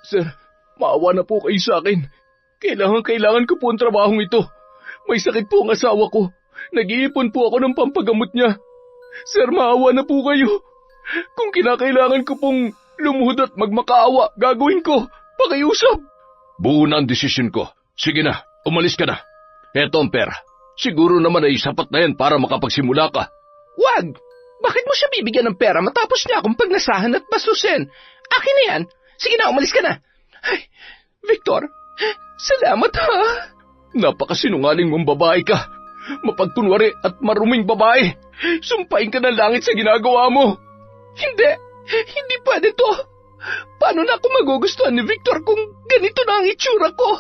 Sir, maawa na po kayo sa akin. Kailangan ko po ang trabahong ito. May sakit po ang asawa ko. Nag-iipon po ako ng pampagamot niya. Sir, maawa na po kayo. Kung kinakailangan ko pong lumuhod at magmakaawa, gagawin ko. Pakiusap. Buo na ang desisyon ko. Sige na, umalis ka na. Eto ang pera. Siguro naman ay sapat na yan para makapagsimula ka. Wag! Bakit mo siya bibigyan ng pera matapos niya akong pagnasahan at bastusin? Akin na yan. Sige na, umalis ka na. Ay, Victor, salamat ha. Napakasinungaling mong babae ka. Mapagkunwari at maruming babae. Sumpain ka ng langit sa ginagawa mo. Hindi pwede to. Paano na ako magugustuhan ni Victor kung ganito na ang itsura ko?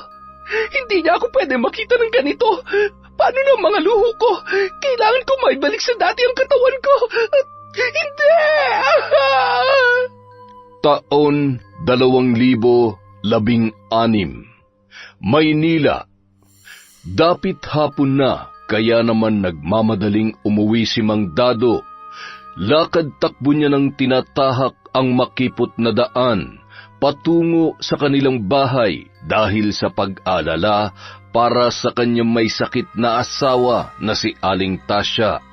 Hindi niya ako pwede makita ng ganito. Paano na ang mga luho ko? Kailangan ko maibalik sa dati ang katawan ko. Hindi! Taon 2016. Maynila. Dapit hapon na, kaya naman nagmamadaling umuwi si Mang Dado. Lakad-takbo niya ng tinatahak ang makipot na daan patungo sa kanilang bahay dahil sa pag-alala para sa kanyang may sakit na asawa na si Aling Tasya.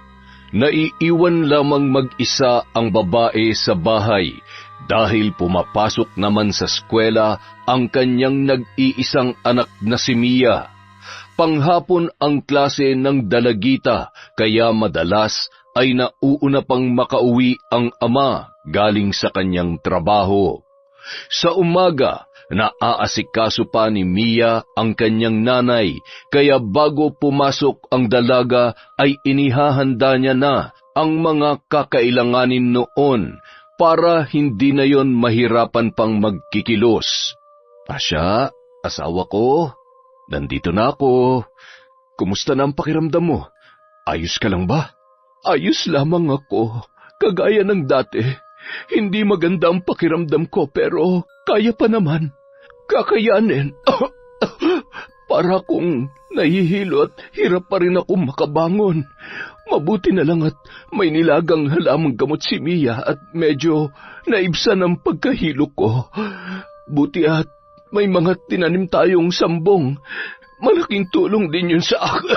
Naiiwan lamang mag-isa ang babae sa bahay dahil pumapasok naman sa eskwela ang kanyang nag-iisang anak na si Mia. Panghapon ang klase ng dalagita kaya madalas ay nauuna pang makauwi ang ama galing sa kanyang trabaho. Sa umaga, naaasikaso pa ni Mia ang kanyang nanay, kaya bago pumasok ang dalaga ay inihahanda niya na ang mga kakailanganin noon para hindi na yon mahirapan pang magkikilos. Tasya, asawa ko, nandito na ako. Kumusta na ang pakiramdam mo? Ayos ka lang ba? Ayos lamang ako, kagaya ng dati. Hindi maganda ang pakiramdam ko pero kaya pa naman. Kakayanin. Para kung nahihilo at hirap pa rin ako makabangon. Mabuti na lang at may nilagang halamang gamot si Mia at medyo naibsan ang pagkahilo ko. Buti at may mga tinanim tayong sambong. Malaking tulong din yun sa akin.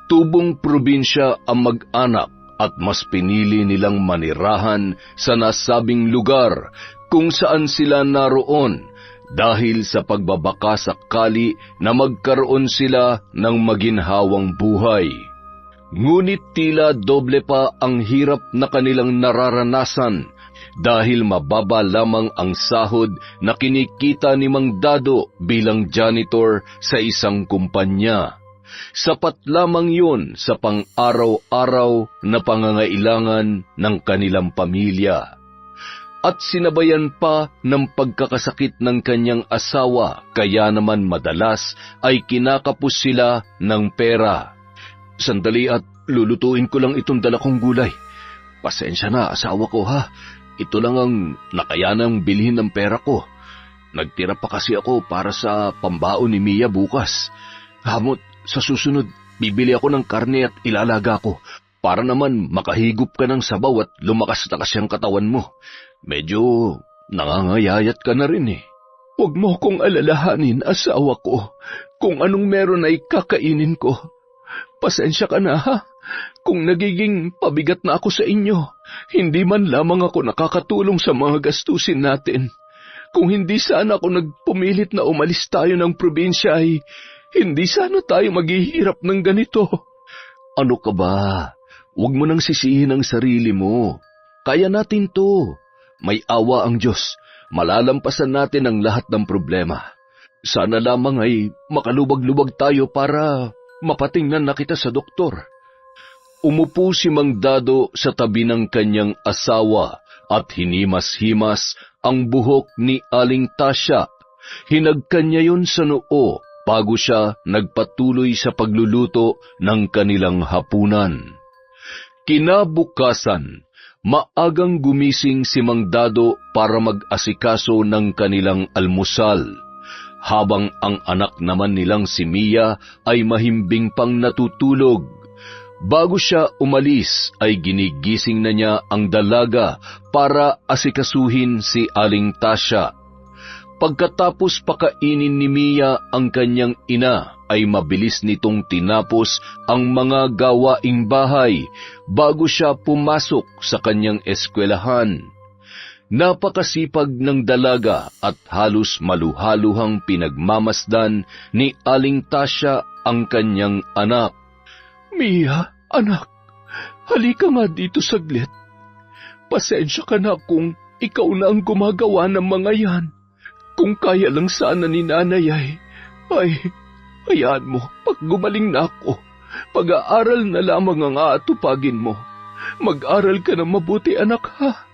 Tubong probinsya ang mag-anak at mas pinili nilang manirahan sa nasabing lugar kung saan sila naroon dahil sa pagbabaka sakali na magkaroon sila ng maginhawang buhay. Ngunit tila doble pa ang hirap na kanilang nararanasan dahil mababa lamang ang sahod na kinikita ni Mang Dado bilang janitor sa isang kumpanya. Sapat lamang yun sa pang-araw-araw na pangangailangan ng kanilang pamilya. At sinabayan pa ng pagkakasakit ng kanyang asawa, kaya naman madalas ay kinakapos sila ng pera. Sandali at lulutuin ko lang itong dala kong gulay. Pasensya na, asawa ko ha. Ito lang ang nakayanang bilhin ng pera ko. Nagtira pa kasi ako para sa pambaon ni Mia bukas. Hamot, sa susunod, bibili ako ng karne at ilalaga ko para naman makahigop ka ng sabaw at lumakas na kasi ang katawan mo. Medyo nangangayayat ka na rin eh. Huwag mo akong alalahanin, asawa ko. Kung anong meron ay kakainin ko. Pasensya ka na ha. Kung nagiging pabigat na ako sa inyo, hindi man lamang ako nakakatulong sa mga gastusin natin. Kung hindi sana ako nagpumilit na umalis tayo ng probinsya ay hindi sana tayo maghihirap ng ganito. Ano ka ba? Huwag mo nang sisihin ang sarili mo. Kaya natin to. May awa ang Diyos. Malalampasan natin ang lahat ng problema. Sana lamang ay makalubag-lubag tayo para mapatingnan na kita sa doktor. Umupo si Mang Dado sa tabi ng kanyang asawa at hinimas-himas ang buhok ni Aling Tasya. Hinagkan niya yun sa noo bago siya nagpatuloy sa pagluluto ng kanilang hapunan. Kinabukasan, maagang gumising si Mang Dado para mag-asikaso ng kanilang almusal, habang ang anak naman nilang si Mia ay mahimbing pang natutulog. Bago siya umalis ay ginigising na niya ang dalaga para asikasuhin si Aling Tasya. Pagkatapos pakainin ni Mia ang kanyang ina ay mabilis nitong tinapos ang mga gawaing bahay bago siya pumasok sa kanyang eskwelahan. Napakasipag ng dalaga at halos maluhaluhang pinagmamasdan ni Aling Tasya ang kanyang anak. Mia, anak, halika nga dito saglit. Pasensya ka na kung ikaw na ang gumagawa ng mga yan. Kung kaya lang sana ni nanay ay, hayaan mo, pag gumaling na ako, pag-aaral na lamang ang aatupagin mo. Mag-aral ka na mabuti, anak, ha?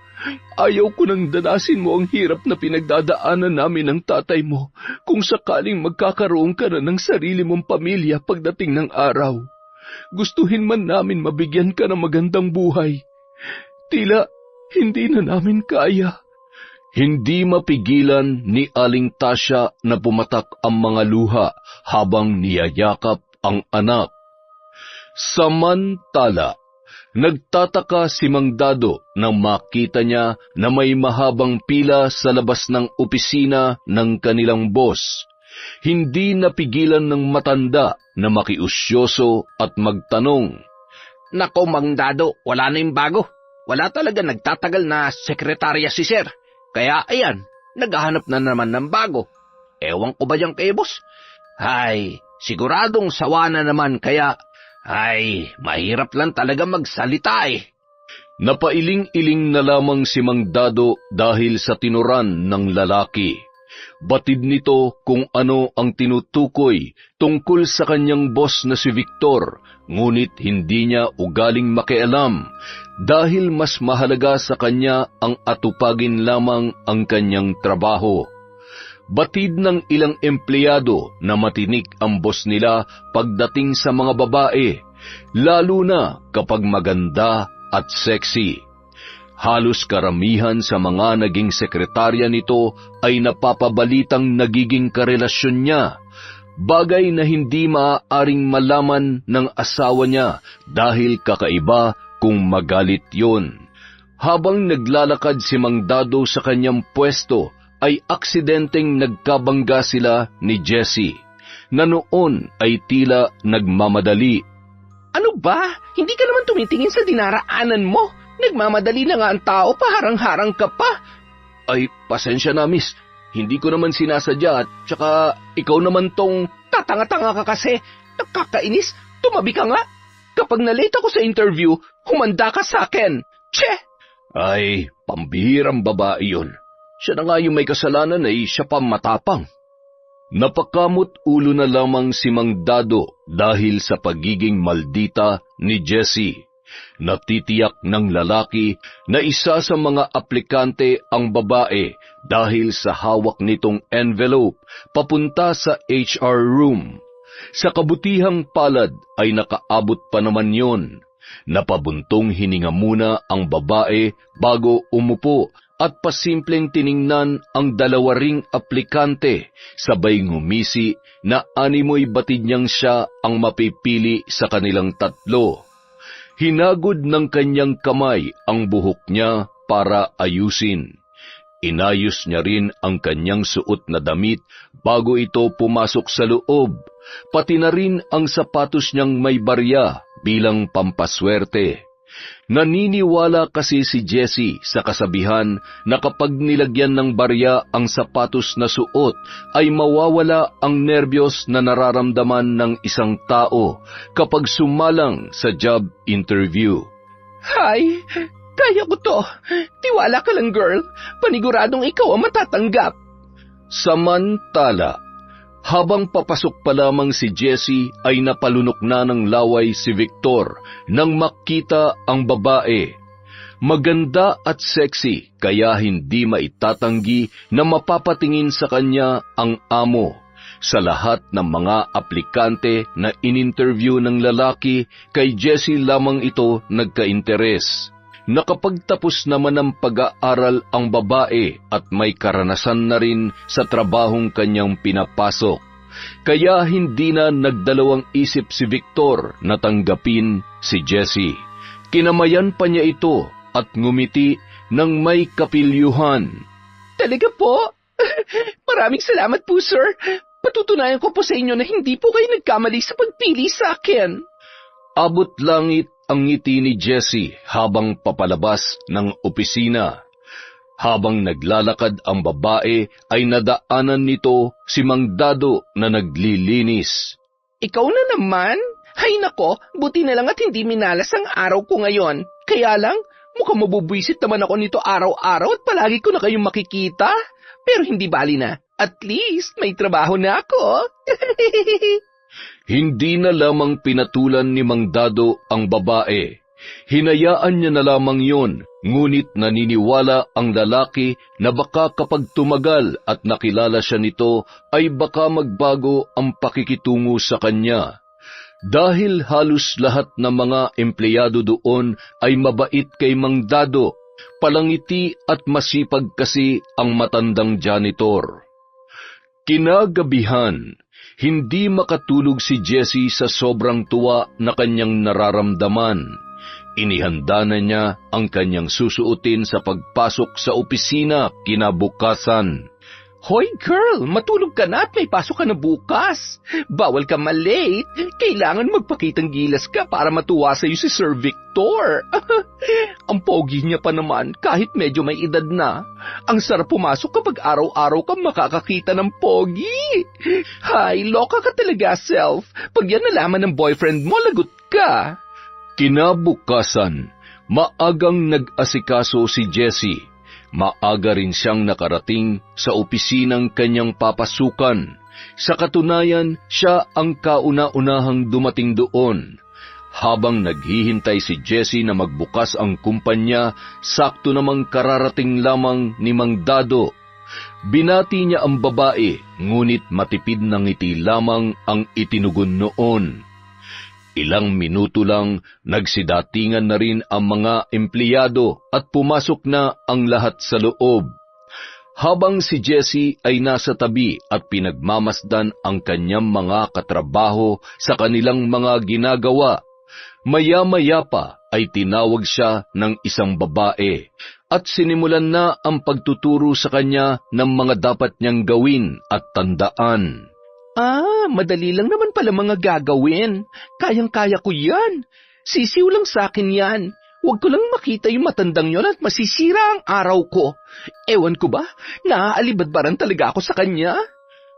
Ayaw ko nang danasin mo ang hirap na pinagdadaanan namin ng tatay mo kung sakaling magkakaroon ka na ng sarili mong pamilya pagdating ng araw. Gustuhin man namin mabigyan ka ng magandang buhay. Tila hindi na namin kaya. Hindi mapigilan ni Aling Tasya na pumatak ang mga luha habang niyayakap ang anak. Samantala, nagtataka si Mang Dado nang makita niya na may mahabang pila sa labas ng opisina ng kanilang boss. Hindi napigilan ng matanda na makiusyoso at magtanong. Nako, Mang Dado, wala na yung bago. Wala talaga nagtatagal na sekretarya si Sir. Kaya ayan, naghahanap na naman ng bago. Ewan ko ba dyan kay boss? Ay, siguradong sawa na naman kaya, mahirap lang talaga magsalita eh. Napailing-iling na lamang si Mang Dado dahil sa tinuran ng lalaki. Batid nito kung ano ang tinutukoy tungkol sa kanyang boss na si Victor, ngunit hindi niya ugaling makialam dahil mas mahalaga sa kanya ang atupagin lamang ang kanyang trabaho. Batid ng ilang empleyado na matinik ang boss nila pagdating sa mga babae, lalo na kapag maganda at sexy. Halos karamihan sa mga naging sekretarya nito ay napapabalitang nagiging karelasyon niya, bagay na hindi maaaring malaman ng asawa niya dahil kakaiba kung magalit yun. Habang naglalakad si Mang Dado sa kanyang pwesto, ay aksidenteng nagkabangga sila ni Jessie, na noon ay tila nagmamadali. Ano ba? Hindi ka naman tumitingin sa dinaraanan mo. Nagmamadali na nga ang tao, paharang-harang ka pa. Ay, pasensya na, miss. Hindi ko naman sinasadya at tsaka ikaw naman tong... Tatanga-tanga ka kasi. Nakakainis. Tumabi ka nga. Kapag na-late ako sa interview, humanda ka sa akin. Che! Ay, pambihirang babae yun. Siya na nga yung may kasalanan ay siya pa matapang. Napakamot ulo na lamang si Mang Dado dahil sa pagiging maldita ni Jessie. Natitiyak ng lalaki na isa sa mga aplikante ang babae dahil sa hawak nitong envelope papunta sa HR room. Sa kabutihang palad ay nakaabot pa naman yon. Napabuntong hininga muna ang babae bago umupo at pasimpleng tiningnan ang dalawa ring aplikante, sabay ngumisi na animoy batid niyang siya ang mapipili sa kanilang tatlo. Hinagod ng kanyang kamay ang buhok niya para ayusin. Inayos niya rin ang kanyang suot na damit bago ito pumasok sa loob, pati na rin ang sapatos niyang may barya bilang pampaswerte. Naniniwala kasi si Jessie sa kasabihan na kapag nilagyan ng barya ang sapatos na suot ay mawawala ang nerbiyos na nararamdaman ng isang tao kapag sumalang sa job interview. Hay, kaya ko to. Tiwala ka lang, girl. Paniguradong ikaw ang matatanggap. Samantala, habang papasok pa lamang si Jessie ay napalunok na ng laway si Victor nang makita ang babae. Maganda at sexy kaya hindi maitatanggi na mapapatingin sa kanya ang amo. Sa lahat ng mga aplikante na in-interview ng lalaki, kay Jessie lamang ito nagka-interes. Nakapagtapos naman ng pag-aaral ang babae at may karanasan na rin sa trabahong kanyang pinapasok. kaya hindi na nagdalawang isip si Victor na tanggapin si Jessie. Kinamayan pa niya ito at ngumiti ng may kapilyuhan. Talaga po? Maraming salamat po, sir. Patutunayan ko po sa inyo na hindi po kayo nagkamali sa pagpili sa akin. Abot langit ang ngiti ni Jessie habang papalabas ng opisina. Habang naglalakad ang babae ay nadaanan nito si Mang Dado na naglilinis. Ikaw na naman? Hay nako, buti na lang at hindi minalas ang araw ko ngayon. Kaya lang, mukhang mabubwisit naman ako nito araw-araw at palagi ko na kayong makikita. Pero hindi bali na. At least may trabaho na ako. Hindi na lamang pinatulan ni Mang Dado ang babae. Hinayaan niya na lamang yon, ngunit naniniwala ang lalaki na baka kapag tumagal at nakilala siya nito ay baka magbago ang pakikitungo sa kanya. Dahil halos lahat ng mga empleyado doon ay mabait kay Mang Dado, palangiti at masipag kasi ang matandang janitor. Kinagabihan, hindi makatulog si Jessie sa sobrang tuwa na kanyang nararamdaman. Inihanda na niya ang kanyang susuotin sa pagpasok sa opisina kinabukasan. Hoy girl, matulog ka na at may pasok ka na bukas. Bawal ka malate. Kailangan magpakitang gilas ka para matuwa sa'yo si Sir Victor. Ang pogi niya pa naman kahit medyo may edad na. Ang sarap pumasok kapag araw-araw ka makakakita ng pogi. Hay, loka ka talaga, self. Pag yan nalaman ng boyfriend mo, lagot ka. Kinabukasan, maagang nag-asikaso si Jessie. Maaga rin siyang nakarating sa opisinang kanyang papasukan. Sa katunayan, siya ang kauna-unahang dumating doon. Habang naghihintay si Jessie na magbukas ang kumpanya, sakto namang kararating lamang ni Mang Dado. Binati niya ang babae, ngunit matipid na ngiti lamang ang itinugon noon. Ilang minuto lang, nagsidatingan na rin ang mga empleyado at pumasok na ang lahat sa loob. Habang si Jessie ay nasa tabi at pinagmamasdan ang kanyang mga katrabaho sa kanilang mga ginagawa, maya-maya pa ay tinawag siya ng isang babae at sinimulan na ang pagtuturo sa kanya ng mga dapat niyang gawin at tandaan. Madali lang naman pala mga gagawin. Kayang-kaya ko yan. Sisiw lang sa akin yan. Huwag ko lang makita yung matandang yon at masisira ang araw ko. Ewan ko ba, naaalibadbaran talaga ako sa kanya.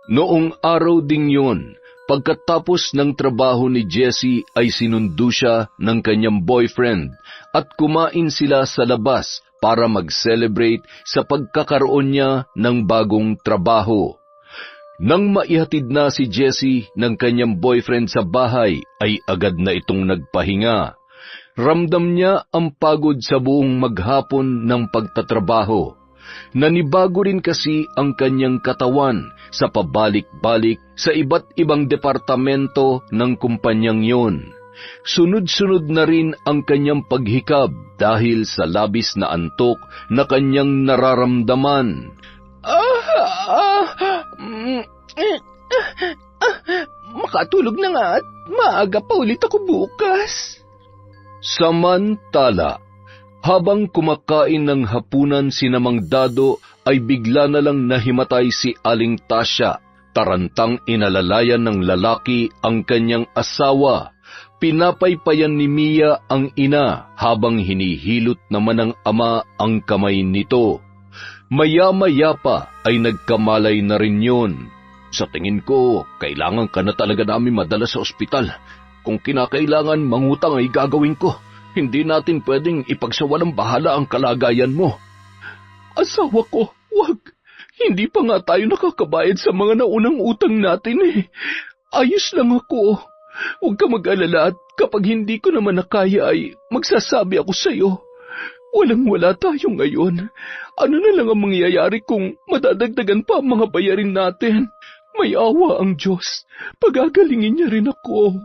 Noong araw ding yon, pagkatapos ng trabaho ni Jessie ay sinundo siya ng kanyang boyfriend at kumain sila sa labas para mag-celebrate sa pagkakaroon niya ng bagong trabaho. Nang maihatid na si Jessie ng kanyang boyfriend sa bahay, ay agad na itong nagpahinga. Ramdam niya ang pagod sa buong maghapon ng pagtatrabaho. Nanibago rin kasi ang kanyang katawan sa pabalik-balik sa iba't ibang departamento ng kumpanyang yon. Sunod-sunod na rin ang kanyang paghikab dahil sa labis na antok na kanyang nararamdaman. Makatulog na nga at maaga pa ulit ako bukas. Samantala, habang kumakain ng hapunan si Mang Dado ay bigla na lang nahimatay si Aling Tasya. Tarantang inalalayan ng lalaki ang kanyang asawa. Pinapaypayan ni Mia ang ina habang hinihilot naman ng ama ang kamay nito. Maya-maya pa ay nagkamalay na rin yun. Sa tingin ko, kailangan ka na talaga namin madala sa ospital. Kung kinakailangan mangutang ay gagawin ko. Hindi natin pwedeng ipagsawalang bahala ang kalagayan mo. Asawa ko, wag. Hindi pa nga tayo nakakabayad sa mga naunang utang natin eh. Ayos lang ako. Huwag ka mag-alala at kapag hindi ko naman nakaya ay magsasabi ako sa'yo. Walang-wala tayo ngayon. Ano na lang ang mangyayari kung madadagdagan pa ang mga bayarin natin? May awa ang Diyos. Pagagalingin niya rin ako.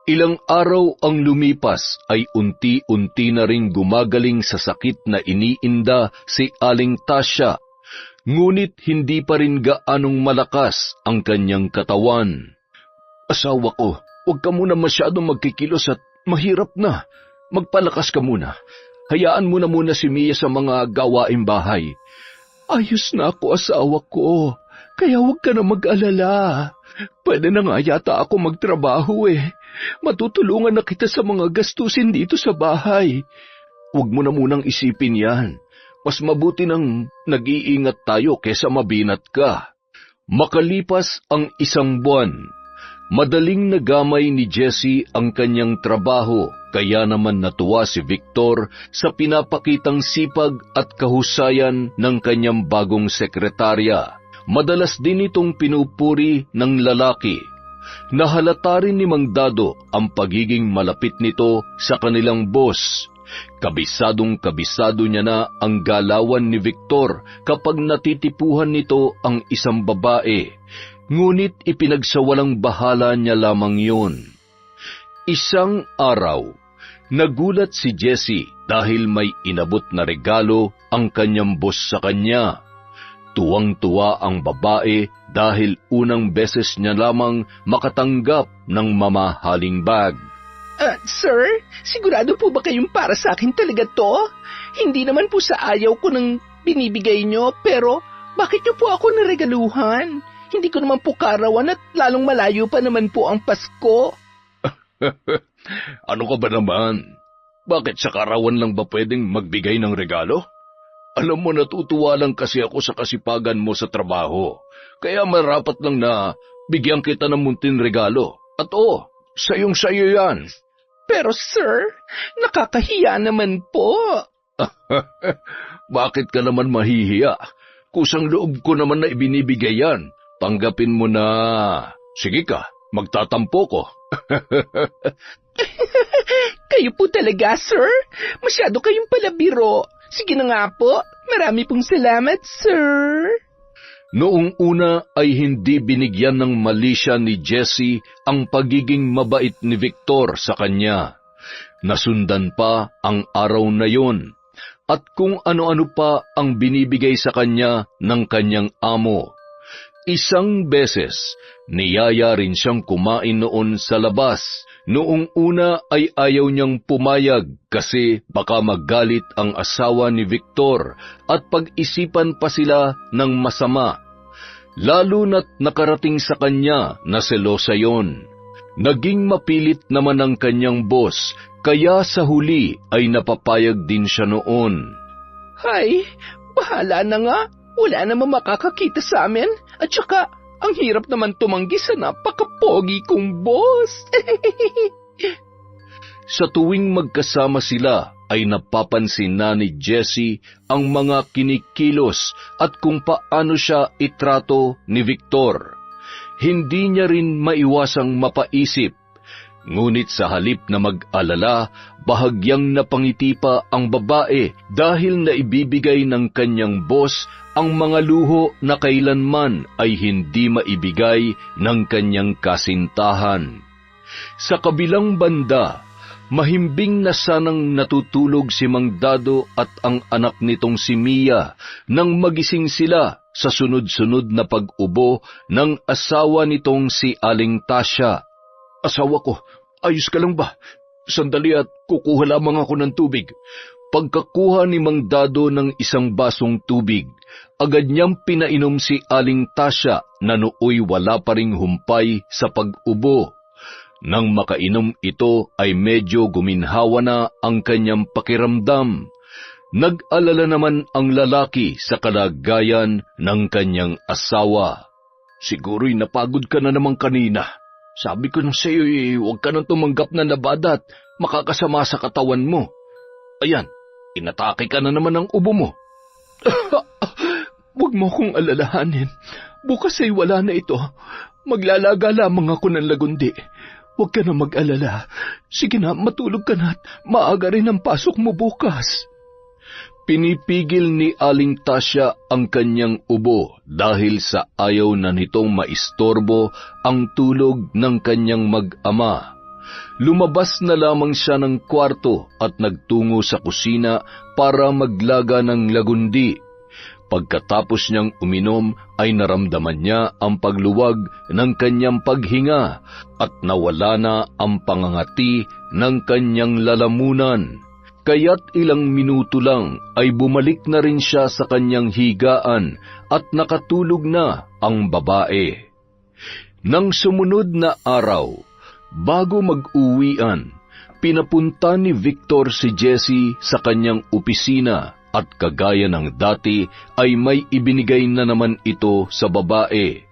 Ilang araw ang lumipas ay unti-unti na rin gumagaling sa sakit na iniinda si Aling Tasya. ngunit hindi pa rin gaanong malakas ang kanyang katawan. Asawa ko, huwag ka muna masyadong magkikilos at mahirap na. Magpalakas ka muna. Hayaan mo na muna si Mia sa mga gawaing bahay. Ayos na ako, asawa ko. Kaya huwag ka na mag-alala. Pwede na nga yata ako magtrabaho eh. Matutulungan na kita sa mga gastusin dito sa bahay. Huwag mo na munang isipin yan. Mas mabuti nang nag-iingat tayo kesa mabinat ka. Makalipas ang 1 buwan, madaling nagamay ni Jessie ang kanyang trabaho, kaya naman natuwa si Victor sa pinapakitang sipag at kahusayan ng kanyang bagong sekretarya. Madalas din itong pinupuri ng lalaki. Nahalata rin ni Mang Dado ang pagiging malapit nito sa kanilang boss. Kabisadong-kabisado niya na ang galawan ni Victor kapag natitipuhan nito ang isang babae. Ngunit ipinagsawalang bahala niya lamang yun. Isang araw, nagulat si Jessie dahil may inabot na regalo ang kanyang boss sa kanya. Tuwang-tuwa ang babae dahil unang beses niya lamang makatanggap ng mamahaling bag. Sir, sigurado po ba kayong para sa akin talaga to? Hindi naman po sa ayaw ko nang binibigay nyo, pero bakit nyo po ako naregaluhan? Hindi ko naman po karawan at lalong malayo pa naman po ang Pasko. Ano ka ba naman? Bakit sa karawan lang ba pwedeng magbigay ng regalo? Alam mo, natutuwa lang kasi ako sa kasipagan mo sa trabaho. Kaya marapat lang na bigyan kita ng munting regalo. At sayong-sayo yan. Pero sir, nakakahiya naman po. Bakit ka naman mahihiya? Kusang loob ko naman na ibinibigay yan. Tanggapin mo na. Sige ka, magtatampo ko. Kayo po talaga, sir? Masyado kayong palabiro. Sige na nga po. Marami pong salamat, sir. Noong una ay hindi binigyan ng mali siya ni Jessie ang pagiging mabait ni Victor sa kanya. Nasundan pa ang araw na yon at kung ano-ano pa ang binibigay sa kanya ng kanyang amo. Isang beses, niyaya rin siyang kumain noon sa labas. Noong una ay ayaw niyang pumayag kasi baka magalit ang asawa ni Victor at pag-isipan pa sila ng masama. Lalo na't nakarating sa kanya na selosa yon. Naging mapilit naman ang kanyang boss, kaya sa huli ay napapayag din siya noon. Hay, bahala na nga. Wala namang makakakita sa amin. At saka, ang hirap naman tumanggi sa napakapogi kong boss. Sa tuwing magkasama sila, ay napapansin na ni Jessie ang mga kinikilos at kung paano siya itrato ni Victor. Hindi niya rin maiwasang mapaisip. Ngunit sa halip na mag-alala, bahagyang napangiti pa ang babae dahil naibibigay ng kanyang boss ang mga luho na kailanman ay hindi maibigay ng kanyang kasintahan. Sa kabilang banda, mahimbing na sanang natutulog si Mang Dado at ang anak nitong si Mia nang magising sila sa sunod-sunod na pag-ubo ng asawa nitong si Aling Tasya. Asawa ko, ayos ka lang ba? Sandali at kukuha lamang ako ng tubig. Pagkakuha ni Mang Dado ng isang basong tubig, agad niyang pinainom si Aling Tasya na nooy wala pa ring humpay sa pag-ubo. Nang makainom ito ay medyo guminhawa na ang kanyang pakiramdam. Nag-alala naman ang lalaki sa kalagayan ng kanyang asawa. Siguro'y napagod ka na naman kanina. Sabi ko na sa iyo, huwag ka nang tumanggap na nabada at makakasama sa katawan mo. Ayan, inatake ka na naman ng ubo mo. Huwag mo akong alalahanin. Bukas ay wala na ito. Maglalaga lamang ako ng lagundi. Huwag ka na mag-alala. Sige na, matulog ka na at maaga rin ang pasok mo bukas. Pinipigil ni Aling Tasya ang kanyang ubo dahil sa ayaw na nitong maistorbo ang tulog ng kanyang mag-ama. Lumabas na lamang siya ng kwarto at nagtungo sa kusina para maglaga ng lagundi. Pagkatapos niyang uminom ay naramdaman niya ang pagluwag ng kanyang paghinga at nawala na ang pangangati ng kanyang lalamunan. Kaya't ilang minuto lang ay bumalik na rin siya sa kanyang higaan at nakatulog na ang babae. Nang sumunod na araw, bago mag-uwian, pinapunta ni Victor si Jessie sa kanyang opisina at kagaya ng dati ay may ibinigay na naman ito sa babae.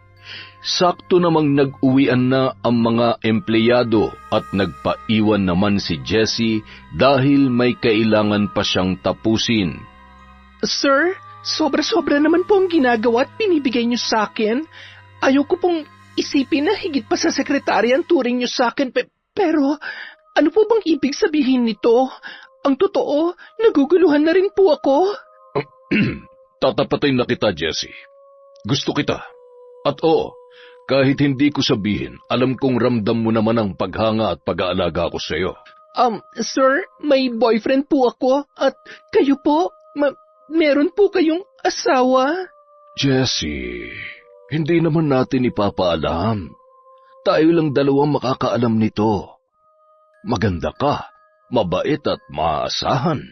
Sakto namang nag-uwian na ang mga empleyado at nagpaiwan naman si Jessie dahil may kailangan pa siyang tapusin. Sir, sobra-sobra naman po ang ginagawa at binibigay niyo sa akin. Ayoko pong isipin na higit pa sa sekretary ang turing niyo sa akin, pero ano po bang ibig sabihin nito? Ang totoo, naguguluhan na rin po ako. Tatapatin na kita, Jessie. Gusto kita. At oo, kahit hindi ko sabihin, alam kong ramdam mo naman ang paghanga at pag-aalaga ko sa iyo. Sir, may boyfriend po ako at kayo po, meron po kayong asawa? Jessie, hindi naman natin ipapaalam. Tayo lang dalawang makakaalam nito. Maganda ka, mabait at maaasahan.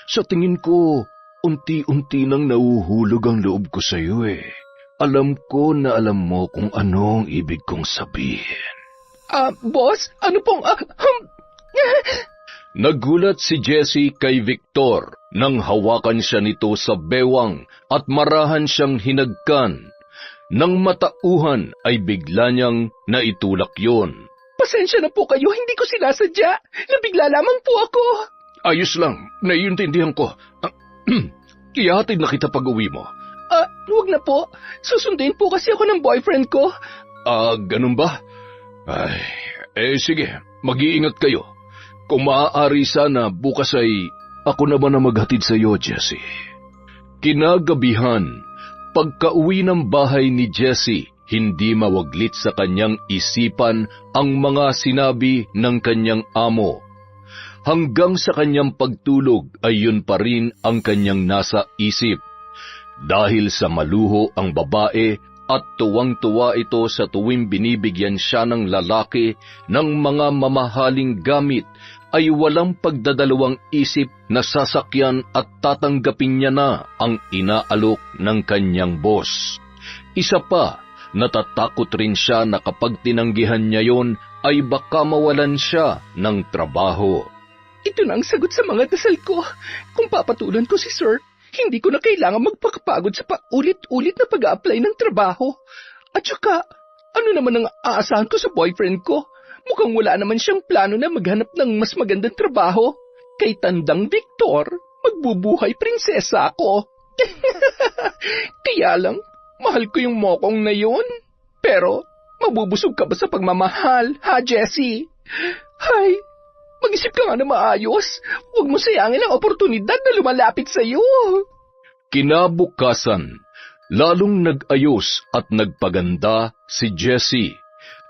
Sa tingin ko, unti-unti nang nauhulog ang loob ko sa iyo eh. Alam ko na alam mo kung ano ang ibig kong sabihin. Boss, ano pong... Nagulat si Jessie kay Victor nang hawakan siya nito sa bewang at marahan siyang hinagkan. Nang matauhan ay bigla niyang naitulak yon. Pasensya na po kayo, hindi ko sinasadya. Nabigla lamang po ako. Ayos lang, naiintindihan ko. Ihatid na kita pag-uwi mo. Huwag na po. Susundin po kasi ako ng boyfriend ko. Ganun ba? Sige, mag-iingat kayo. Kung maaari sana, bukas ay ako naman na maghatid sa iyo, Jessie. Kinagabihan, pagka-uwi ng bahay ni Jessie, hindi mawaglit sa kanyang isipan ang mga sinabi ng kanyang amo. Hanggang sa kanyang pagtulog ay yun pa rin ang kanyang nasa isip. Dahil sa maluho ang babae at tuwang-tuwa ito sa tuwing binibigyan siya ng lalaki ng mga mamahaling gamit, ay walang pagdadalawang isip na sasakyan at tatanggapin niya na ang inaalok ng kanyang boss. Isa pa, natatakot rin siya na kapag tinanggihan niya yon ay baka mawalan siya ng trabaho. Ito na ang sagot sa mga dasal ko. Kung papatulan ko si Sir, hindi ko na kailangan magpakapagod sa paulit-ulit na pag-a-apply ng trabaho. At saka, ano naman ang aasahan ko sa boyfriend ko? Mukhang wala naman siyang plano na maghanap ng mas magandang trabaho. Kay tandang Victor, magbubuhay prinsesa ako. Kaya lang, mahal ko yung mokong na yun. Pero, mabubusog ka ba sa pagmamahal, ha, Jessie? Hay, mag-isip ka nga na maayos. Huwag mo sayangin ang oportunidad na lumalapit sa iyo. Kinabukasan, lalong nag-ayos at nagpaganda si Jessie.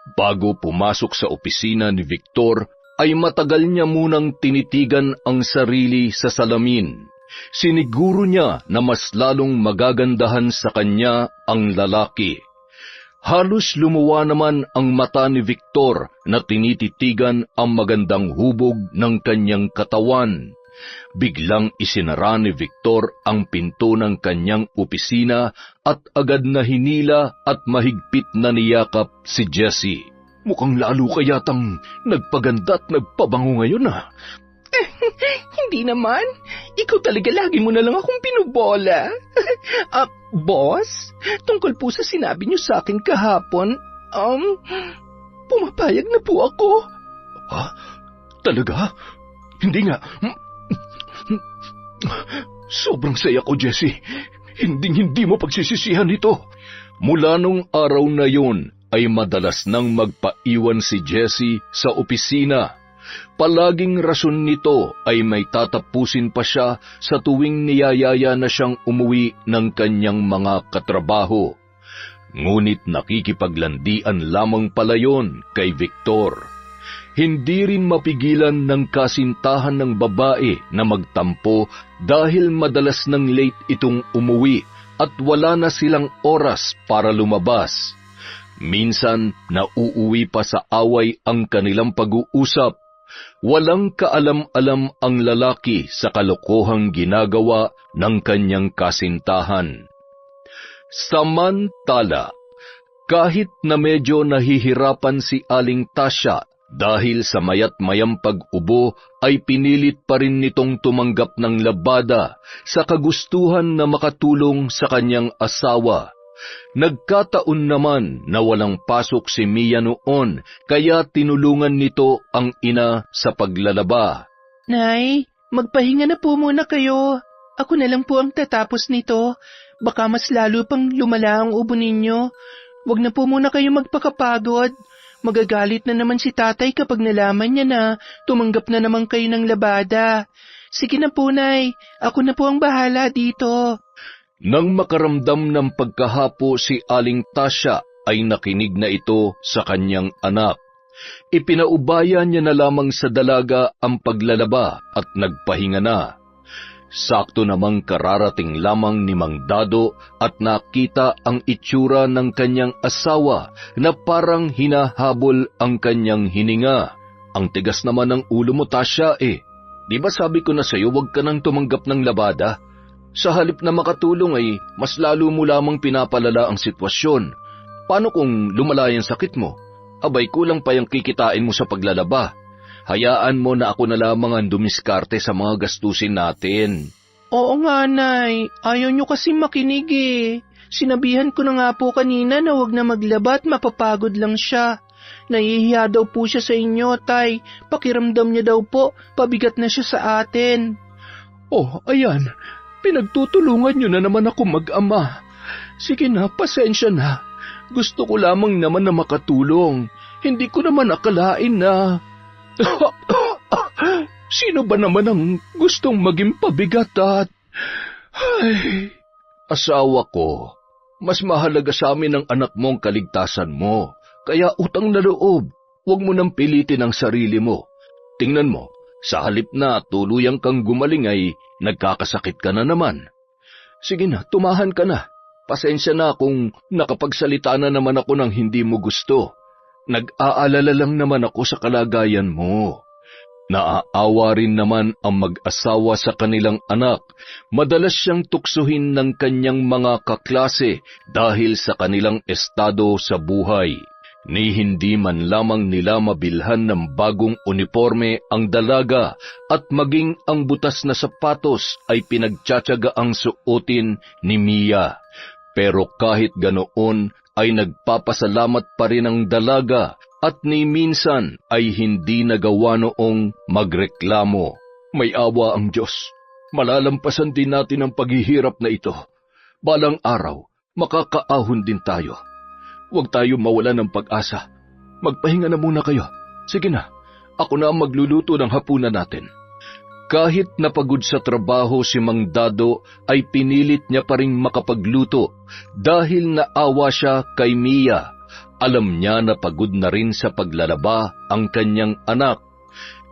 Bago pumasok sa opisina ni Victor, ay matagal niya munang tinitigan ang sarili sa salamin. Siniguro niya na mas lalong magagandahan sa kanya ang lalaki. Halos lumuwa naman ang mata ni Victor na tinititigan ang magandang hubog ng kanyang katawan. Biglang isinara ni Victor ang pinto ng kanyang opisina at agad na hinila at mahigpit na niyakap si Jessie. Mukhang lalo ka yatang nagpaganda at nagpabango ngayon ah. Hindi naman. Ikaw talaga lagi mo na lang akong pinubola. Boss, tungkol po sa sinabi niyo sa akin kahapon, pumapayag na po ako. Ha? Talaga? Hindi nga. Sobrang saya ko, Jessie. Hinding-hindi mo pagsisisihan ito. Mula nung araw na yon ay madalas nang magpaiwan si Jessie sa opisina. Palaging rason nito ay may tatapusin pa siya sa tuwing niyayaya na siyang umuwi ng kanyang mga katrabaho. Ngunit nakikipaglandian lamang pala yon kay Victor. Hindi rin mapigilan ng kasintahan ng babae na magtampo dahil madalas nang late itong umuwi at wala na silang oras para lumabas. Minsan nauuwi pa sa away ang kanilang pag-uusap. Walang kaalam-alam ang lalaki sa kalokohang ginagawa ng kanyang kasintahan. Samantala, kahit na medyo nahihirapan si Aling Tasya dahil sa mayat-mayang pag-ubo, ay pinilit pa rin nitong tumanggap ng labada sa kagustuhan na makatulong sa kanyang asawa. Nagkataon naman na walang pasok si Mia noon, kaya tinulungan nito ang ina sa paglalaba. Nay, magpahinga na po muna kayo. Ako na lang po ang tatapos nito. Baka mas lalo pang lumala ang ubo ninyo. Huwag na po muna kayo magpakapagod. Magagalit na naman si tatay kapag nalaman niya na tumanggap na naman kayo ng labada. Sige na po, Nay. Ako na po ang bahala dito. Nang makaramdam ng pagkahapo si Aling Tasya, ay nakinig na ito sa kanyang anak. Ipinaubaya niya na lamang sa dalaga ang paglalaba at nagpahinga na. Sakto namang kararating lamang ni Mang Dado at nakita ang itsura ng kanyang asawa na parang hinahabol ang kanyang hininga. Ang tigas naman ng ulo mo, Tasya, eh. Di ba sabi ko na sa'yo huwag ka nang tumanggap ng labada? Sa halip na makatulong ay mas lalo mo lamang pinapalala ang sitwasyon. Paano kung lumala yung sakit mo? Abay, kulang pa yung kikitain mo sa paglalaba. Hayaan mo na ako na lamang ang dumiskarte sa mga gastusin natin. Oo nga, Nay. Ayaw niyo kasi makinig eh. Sinabihan ko na nga po kanina na huwag na maglaba at mapapagod lang siya. Nahihiya daw po siya sa inyo, Tay. Pakiramdam niya daw po, pabigat na siya sa atin. Oh, ayan. Pinagtutulungan niyo na naman ako mag-ama. Sige na, pasensya na. Gusto ko lamang naman na makatulong. Hindi ko naman akalain na... Sino ba naman ang gustong maging pabigat at... Ay... Asawa ko, mas mahalaga sa amin ang anak mong kaligtasan mo. Kaya utang na loob, huwag mo nang pilitin ang sarili mo. Tingnan mo, sa halip na tuluyang kang gumaling ay nagkakasakit ka na naman. Sige na, tumahan ka na. Pasensya na kung nakapagsalita na naman ako ng hindi mo gusto. Nag-aalala lang naman ako sa kalagayan mo. Naaawa rin naman ang mag-asawa sa kanilang anak. Madalas siyang tuksuhin ng kanyang mga kaklase dahil sa kanilang estado sa buhay. Ni hindi man lamang nila mabilhan ng bagong uniforme ang dalaga at maging ang butas na sapatos ay pinagtsatsaga ang suotin ni Mia. Pero kahit ganoon ay nagpapasalamat pa rin ang dalaga at ni minsan ay hindi nagawa noong magreklamo. May awa ang Diyos. Malalampasan din natin ang paghihirap na ito. Balang araw, makakaahon din tayo. Huwag tayo mawala ng pag-asa. Magpahinga na muna kayo. Sige na, ako na ang magluluto ng hapunan natin. Kahit napagod sa trabaho si Mang Dado, ay pinilit niya pa ring makapagluto dahil naawa siya kay Mia. Alam niya na pagod na rin sa paglalaba ang kanyang anak.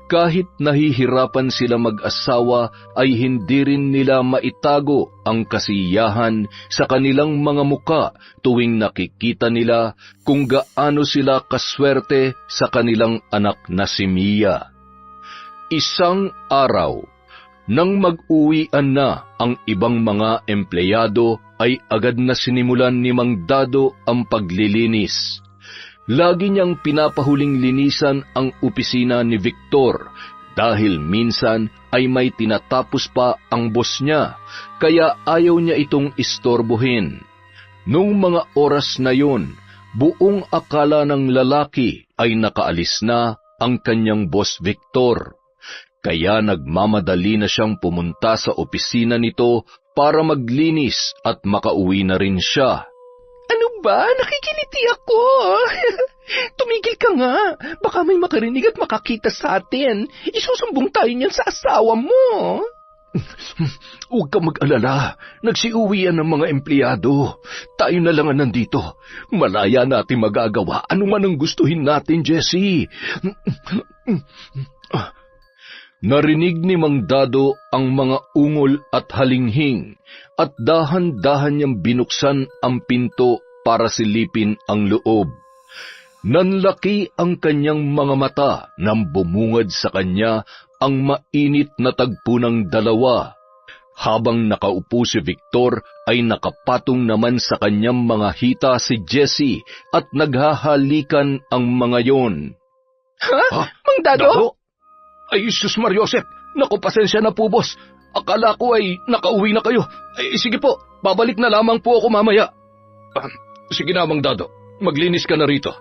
Kahit nahihirapan sila mag-asawa ay hindi rin nila maitago ang kasiyahan sa kanilang mga muka tuwing nakikita nila kung gaano sila kaswerte sa kanilang anak na si Mia. Isang araw, nang mag-uwian na ang ibang mga empleyado ay agad na sinimulan ni Mang Dado ang paglilinis. Lagi niyang pinapahuling linisan ang opisina ni Victor dahil minsan ay may tinatapos pa ang boss niya, kaya ayaw niya itong istorbohin. Noong mga oras na yon, buong akala ng lalaki ay nakaalis na ang kanyang boss Victor. Kaya nagmamadali na siyang pumunta sa opisina nito para maglinis at makauwi na rin siya. Ano ba? Nakikiliti ako. Tumigil ka nga. Baka may makarinig at makakita sa atin. Isusumbong tayo niyan sa asawa mo. Huwag ka mag-alala. Nagsiuwian ng mga empleyado. Tayo na lang ang nandito. Malaya natin magagawa. Ano man ang gustuhin natin, Jessie. Narinig ni Mang Dado ang mga ungol at halinghing at dahan-dahan niyang binuksan ang pinto para silipin ang loob. Nanlaki ang kanyang mga mata nang bumungad sa kanya ang mainit na tagpo ng dalawa. Habang nakaupo si Victor ay nakapatong naman sa kanyang mga hita si Jessie at naghahalikan ang mga yon. Ha? Mang Dado? Ay, Sus Mariosep! Naku, pasensya na po, boss. Akala ko ay nakauwi na kayo. Ay, sige po, babalik na lamang po ako mamaya. Sige na, Mang Dado. Maglinis ka na rito.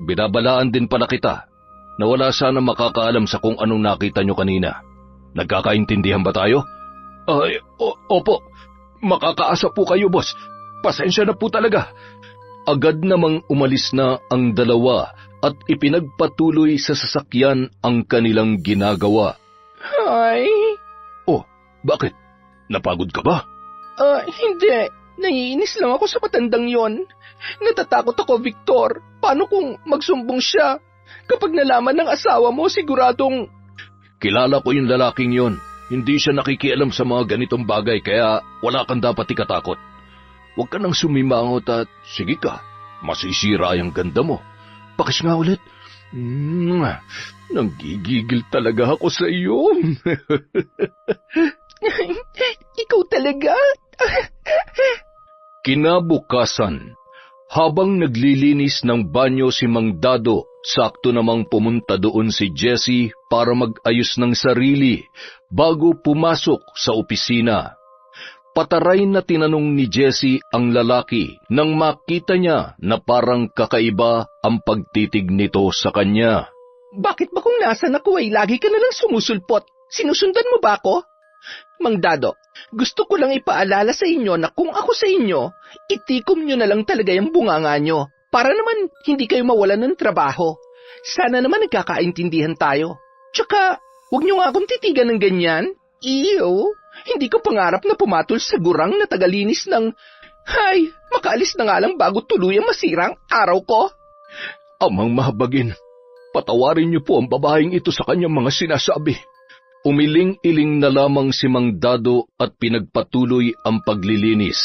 Binabalaan din pala kita na wala sana makakaalam sa kung anong nakita nyo kanina. Nagkakaintindihan ba tayo? Ay, opo. Makakaasa po kayo, boss. Pasensya na po talaga. Agad namang umalis na ang dalawa at ipinagpatuloy sa sasakyan ang kanilang ginagawa. Ay, Oh, bakit? Napagod ka ba? hindi. Naiinis lang ako sa matandang yon. Natatakot ako, Victor. Paano kung magsumbong siya? Kapag nalaman ng asawa mo, siguradong... Kilala ko yung lalaking yon. Hindi siya nakikialam sa mga ganitong bagay kaya wala kang dapat ikatakot. Huwag ka nang sumimangot at sige ka, masisira yung ganda mo. Pakis nga ulit. Nanggigigil talaga ako sa iyo. Ikaw talaga? Kinabukasan, habang naglilinis ng banyo si Mang Dado, sakto namang pumunta doon si Jessie para mag-ayos ng sarili bago pumasok sa opisina. Pataray na tinanong ni Jessie ang lalaki nang makita niya na parang kakaiba ang pagtitig nito sa kanya. Bakit ba kung nasan ako ay lagi ka nalang sumusulpot? Sinusundan mo ba ako? Mang Dado, gusto ko lang ipaalala sa inyo na kung ako sa inyo, itikom nyo na lang talaga yung bunganga nyo para naman hindi kayo mawalan ng trabaho. Sana naman nagkakaintindihan tayo. Tsaka, huwag nyo nga akong titigan ng ganyan. Iyo, hindi ko pangarap na pumatol sa gurang na tagalinis ng... Hay, makaalis na nga lang bago tuluyang masirang araw ko. Amang mahabagin, patawarin niyo po ang babaeng ito sa kanyang mga sinasabi. Umiling-iling na lamang si Mang Dado at pinagpatuloy ang paglilinis.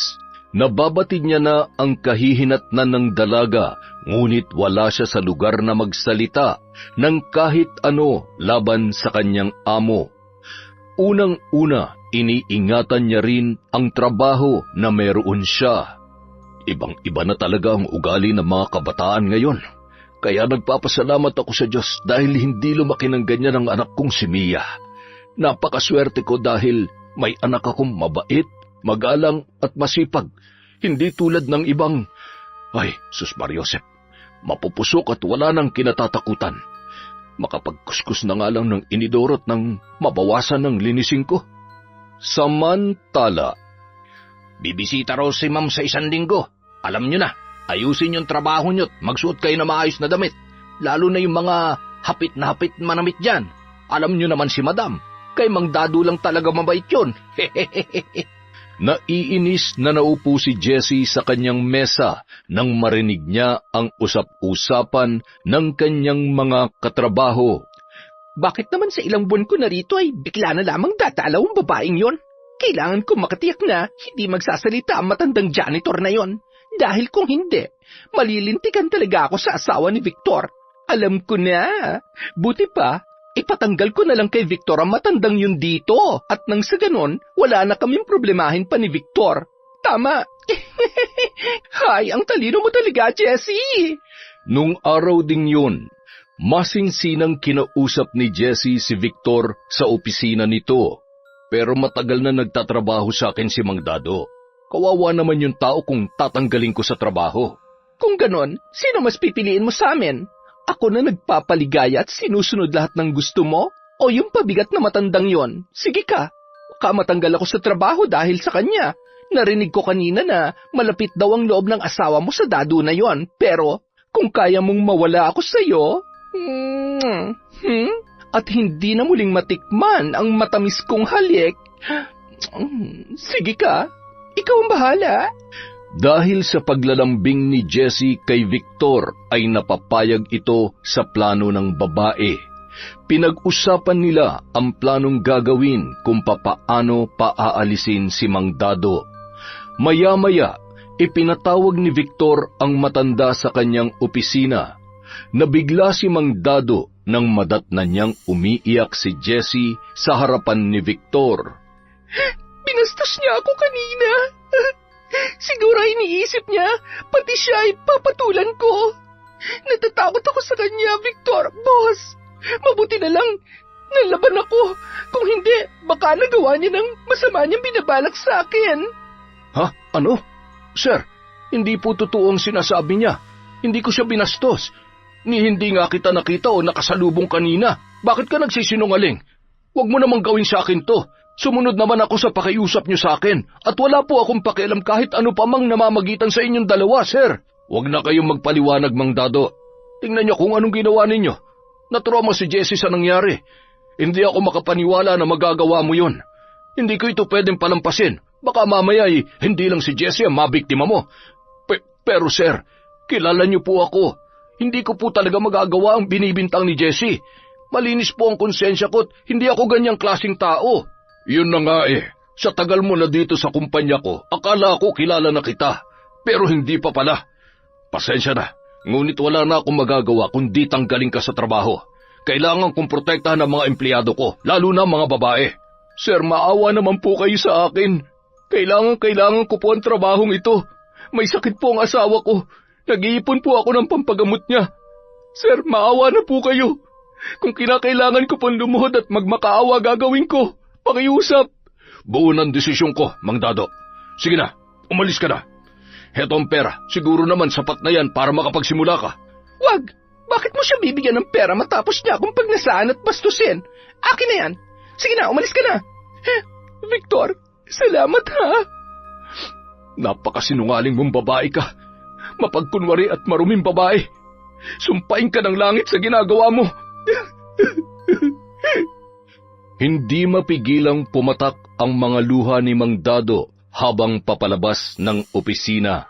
Nababatid niya na ang kahihinatnan ng dalaga, ngunit wala siya sa lugar na magsalita ng kahit ano laban sa kanyang amo. Unang-una, iniingatan niya rin ang trabaho na meron siya. Ibang-iba na talaga ang ugali ng mga kabataan ngayon. Kaya nagpapasalamat ako sa Diyos dahil hindi lumaki ng ganyan ang anak kong si Mia. Napakaswerte ko dahil may anak akong mabait, magalang at masipag. Hindi tulad ng ibang... Ay, Sus Mariosep, mapupusok at wala nang kinatatakutan. Makapagkuskus na nga lang ng inidorot nang mabawasan ng linisin ko. Samantala, Bibisita raw si Ma'am sa 1 linggo. Alam nyo na, ayusin yung trabaho nyo't magsuot kayo na maayos na damit. Lalo na yung mga hapit na hapit manamit dyan. Alam nyo naman si Madam, kay Mang Dado lang talaga mabait yun. naiinis na naupo si Jessie sa kanyang mesa nang marinig niya ang usap-usapan ng kanyang mga katrabaho. Bakit naman sa ilang buwan ko na rito ay bigla na lamang dadalaw ang babaeng yon? Kailangan ko makatiyak na hindi magsasalita ang matandang janitor na yon. Dahil kung hindi, malilintikan talaga ako sa asawa ni Victor. Alam ko na. Buti pa, ipatanggal ko na lang kay Victor ang matandang yun dito. At nang sa ganon, wala na kaming problemahin pa ni Victor. Tama. Hay, ang talino mo talaga, Jessie. Nung araw ding yun, masinsinang kinausap ni Jessie si Victor sa opisina nito. Pero matagal na nagtatrabaho sa akin si Mang Dado. Kawawa naman yung tao kung tatanggalin ko sa trabaho. Kung ganon, sino mas pipiliin mo sa amin? Ako na nagpapaligaya at sinusunod lahat ng gusto mo? O yung pabigat na matandang yon? Sige ka, matanggal ako sa trabaho dahil sa kanya. Narinig ko kanina na malapit daw ang loob ng asawa mo sa Dado na yon. Pero kung kaya mong mawala ako sa'yo... At hindi na muling matikman ang matamis kong halik. Sige ka, ikaw ang bahala. Dahil sa paglalambing ni Jessie kay Victor ay napapayag ito sa plano ng babae. Pinag-usapan nila ang planong gagawin kung papaano paaalisin si Mang Dado. Maya-maya, ipinatawag ni Victor ang matanda sa kanyang opisina. Nabigla si Mang Dado nang madatnan niyang umiiyak si Jessie sa harapan ni Victor. Binastos niya ako kanina. Siguro iniisip niya, pati siya ay papatulan ko. Natatakot ako sa kanya, Victor, boss. Mabuti na lang, nalaban ako. Kung hindi, baka nagawa niya ng masama niyang binabalak sa akin. Ha? Ano? Sir, hindi po totoo ang sinasabi niya. Hindi ko siya binastos. Ni hindi nga kita nakita o nakasalubong kanina. Bakit ka nagsisinungaling? Huwag mo namang gawin sa akin to. Sumunod naman ako sa pakiusap niyo sa akin at wala po akong pakialam kahit ano pa mang namamagitan sa inyong dalawa, sir. Huwag na kayong magpaliwanag, Mang Dado. Tingnan niyo kung anong ginawa ninyo. Natrauma si Jessie sa nangyari. Hindi ako makapaniwala na magagawa mo yun. Hindi ko ito pwedeng palampasin. Baka mamaya hindi lang si Jessie ang mabiktima mo. Pero sir, kilala niyo po ako. Hindi ko po talaga magagawa ang binibintang ni Jessie. Malinis po ang konsensya ko at hindi ako ganyang klaseng tao. Yun na nga sa tagal mo na dito sa kumpanya ko, akala ko kilala na kita. Pero hindi pa pala. Pasensya na, ngunit wala na akong magagawa kundi tanggalin ka sa trabaho. Kailangan kong protektahan ang mga empleyado ko, lalo na mga babae. Sir, maawa naman po kayo sa akin. Kailangan ko po ang trabahong ito. May sakit po ang asawa ko. Nag-iipon po ako ng pampagamot niya. Sir, maawa na po kayo. Kung kinakailangan ko pong lumuhod at magmakaawa, gagawin ko. Pakiusap. Buo ng desisyon ko, Mang Dado. Sige na, umalis ka na. Heto ang pera, siguro naman sapat na yan para makapagsimula ka. Wag! Bakit mo siya bibigyan ng pera matapos niya akong pagnasaan at bastusin? Akin na yan. Sige na, umalis ka na. Victor, salamat ha. Napakasinungaling mong babae ka. Mapagkunwari at maruming babae. Sumpain ka ng langit sa ginagawa mo. Hindi mapigilang pumatak ang mga luha ni Mang Dado habang papalabas ng opisina.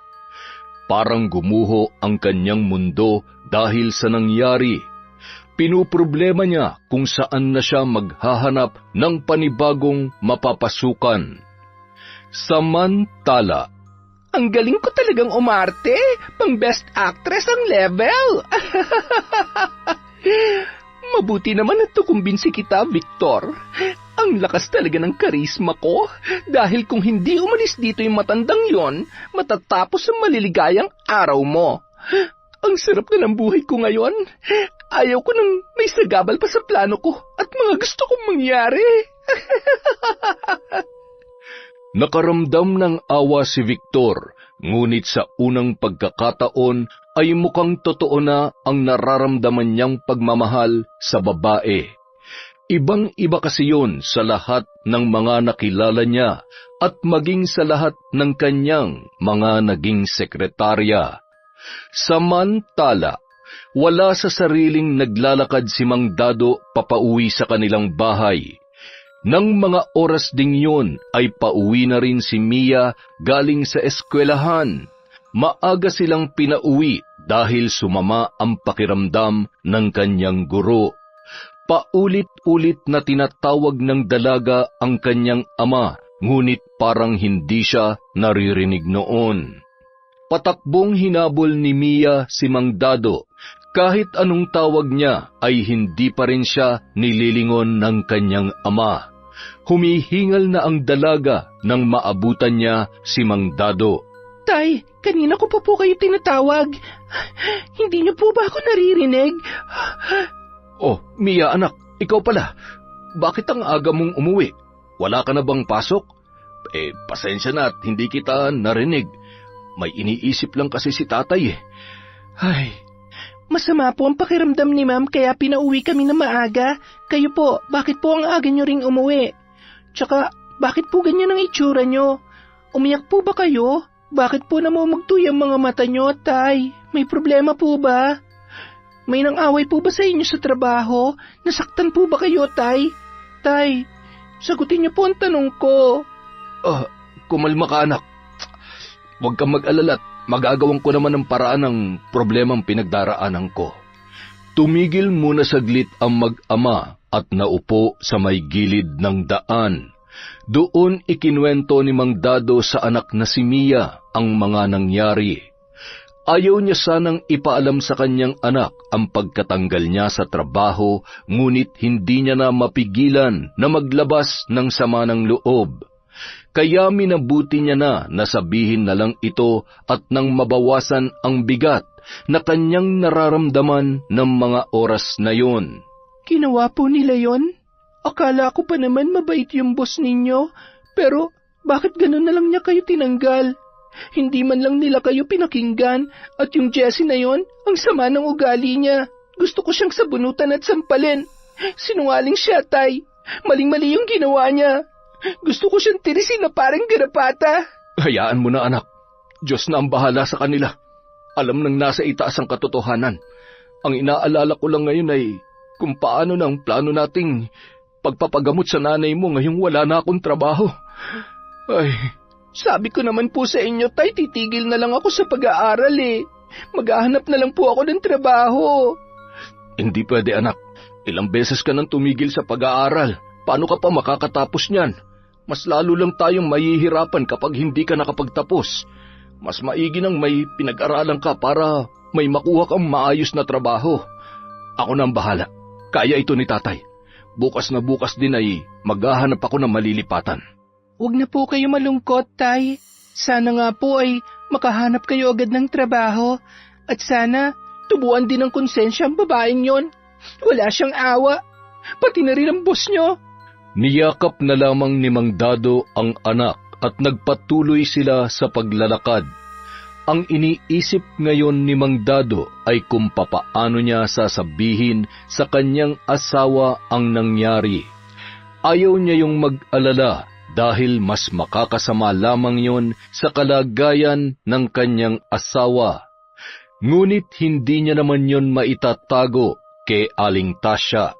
Parang gumuho ang kanyang mundo dahil sa nangyari. Pinuproblema niya kung saan na siya maghahanap ng panibagong mapapasukan. Samantala, ang galing ko talagang umarte. Pang best actress ang level. Mabuti naman na tukumbinsi kita, Victor. Ang lakas talaga ng karisma ko. Dahil kung hindi umalis dito yung matandang yon, matatapos ang maliligayang araw mo. Ang sarap na ng buhay ko ngayon. Ayaw ko nang may sagabal pa sa plano ko at mga gusto kong mangyari. Nakaramdam ng awa si Victor, ngunit sa unang pagkakataon ay mukhang totoo na ang nararamdaman niyang pagmamahal sa babae. Ibang-iba kasi yun sa lahat ng mga nakilala niya at maging sa lahat ng kanyang mga naging sekretarya. Samantala, wala sa sariling naglalakad si Mang Dado papauwi sa kanilang bahay. Nang mga oras ding yun ay pauwi na rin si Mia galing sa eskwelahan. Maaga silang pinauwi dahil sumama ang pakiramdam ng kanyang guro. Paulit-ulit na tinatawag ng dalaga ang kanyang ama, ngunit parang hindi siya naririnig noon. Patakbong hinabol ni Mia si Mang Dado. Kahit anong tawag niya ay hindi pa rin siya nililingon ng kanyang ama. Humihingal na ang dalaga nang maabutan niya si Mang Dado. Tay, kanina ko pa po kayo tinatawag. Hindi niyo po ba ako naririnig? Oh, Mia anak, ikaw pala. Bakit ang aga mong umuwi? Wala ka na bang pasok? Pasensya na at hindi kita narinig. May iniisip lang kasi si tatay . Ay, masama po ang pakiramdam ni ma'am kaya pinauwi kami na maaga. Kayo po, bakit po ang aga niyo ring umuwi? Tsaka, bakit po ganyan ang itsura niyo? Umiyak po ba kayo? Bakit po namumugtoy ang mga mata niyo, tay? May problema po ba? May nang-away po ba sa inyo sa trabaho? Nasaktan po ba kayo, tay? Tay, sagutin niyo po ang tanong ko. Kumalma ka anak. Huwag kang mag-alala at magagawan ko naman ng paraan ng problemang pinagdaraanan ko. Tumigil muna saglit ang mag-ama at naupo sa may gilid ng daan. Doon ikinuwento ni Mang Dado sa anak na si Mia ang mga nangyari. Ayaw niya sanang ipaalam sa kanyang anak ang pagkatanggal niya sa trabaho, ngunit hindi niya na mapigilan na maglabas ng sama ng loob. Kaya minabuti niya na nasabihin na lang ito at nang mabawasan ang bigat na kanyang nararamdaman ng mga oras na yon. Ginawa po nila yon? Akala ko pa naman mabait yung boss ninyo, pero bakit ganun na lang niya kayo tinanggal? Hindi man lang nila kayo pinakinggan, at yung Jessie na yon, ang sama ng ugali niya. Gusto ko siyang sabunutan at sampalin. Sinungaling siya, Tay. Maling-mali yung ginawa niya. Gusto ko siyang tirisin na parang garapata. Hayaan mo na, anak. Diyos na ang bahala sa kanila. Alam nang nasa itaas ang katotohanan. Ang inaalala ko lang ngayon ay kung paano na ang plano nating pagpapagamot sa nanay mo ngayong wala na akong trabaho. Ay, sabi ko naman po sa inyo, Tay, titigil na lang ako sa pag-aaral eh. Maghahanap na lang po ako ng trabaho. Hindi pwede, anak. Ilang beses ka nang tumigil sa pag-aaral. Paano ka pa makakatapos niyan? Mas lalo lang tayong mahihirapan kapag hindi ka nakapagtapos. Mas maigi nang may pinag-aralan ka para may makuha kang maayos na trabaho. Ako na ang bahala. Kaya ito ni tatay. Bukas na bukas din ay maghahanap ako ng malilipatan. Huwag na po kayo malungkot, Tay. Sana nga po ay makahanap kayo agad ng trabaho. At sana tubuan din ng konsensya ang babaeng yon. Wala siyang awa. Pati na rin ang boss nyo. Niyakap na lamang ni Mang Dado ang anak at nagpatuloy sila sa paglalakad. Ang iniisip ngayon ni Mang Dado ay kung papaano niya sasabihin sa kanyang asawa ang nangyari. Ayaw niya yung mag-alala dahil mas makakasama lamang yon sa kalagayan ng kanyang asawa. Ngunit hindi niya naman yon maitatago kay Aling Tasya.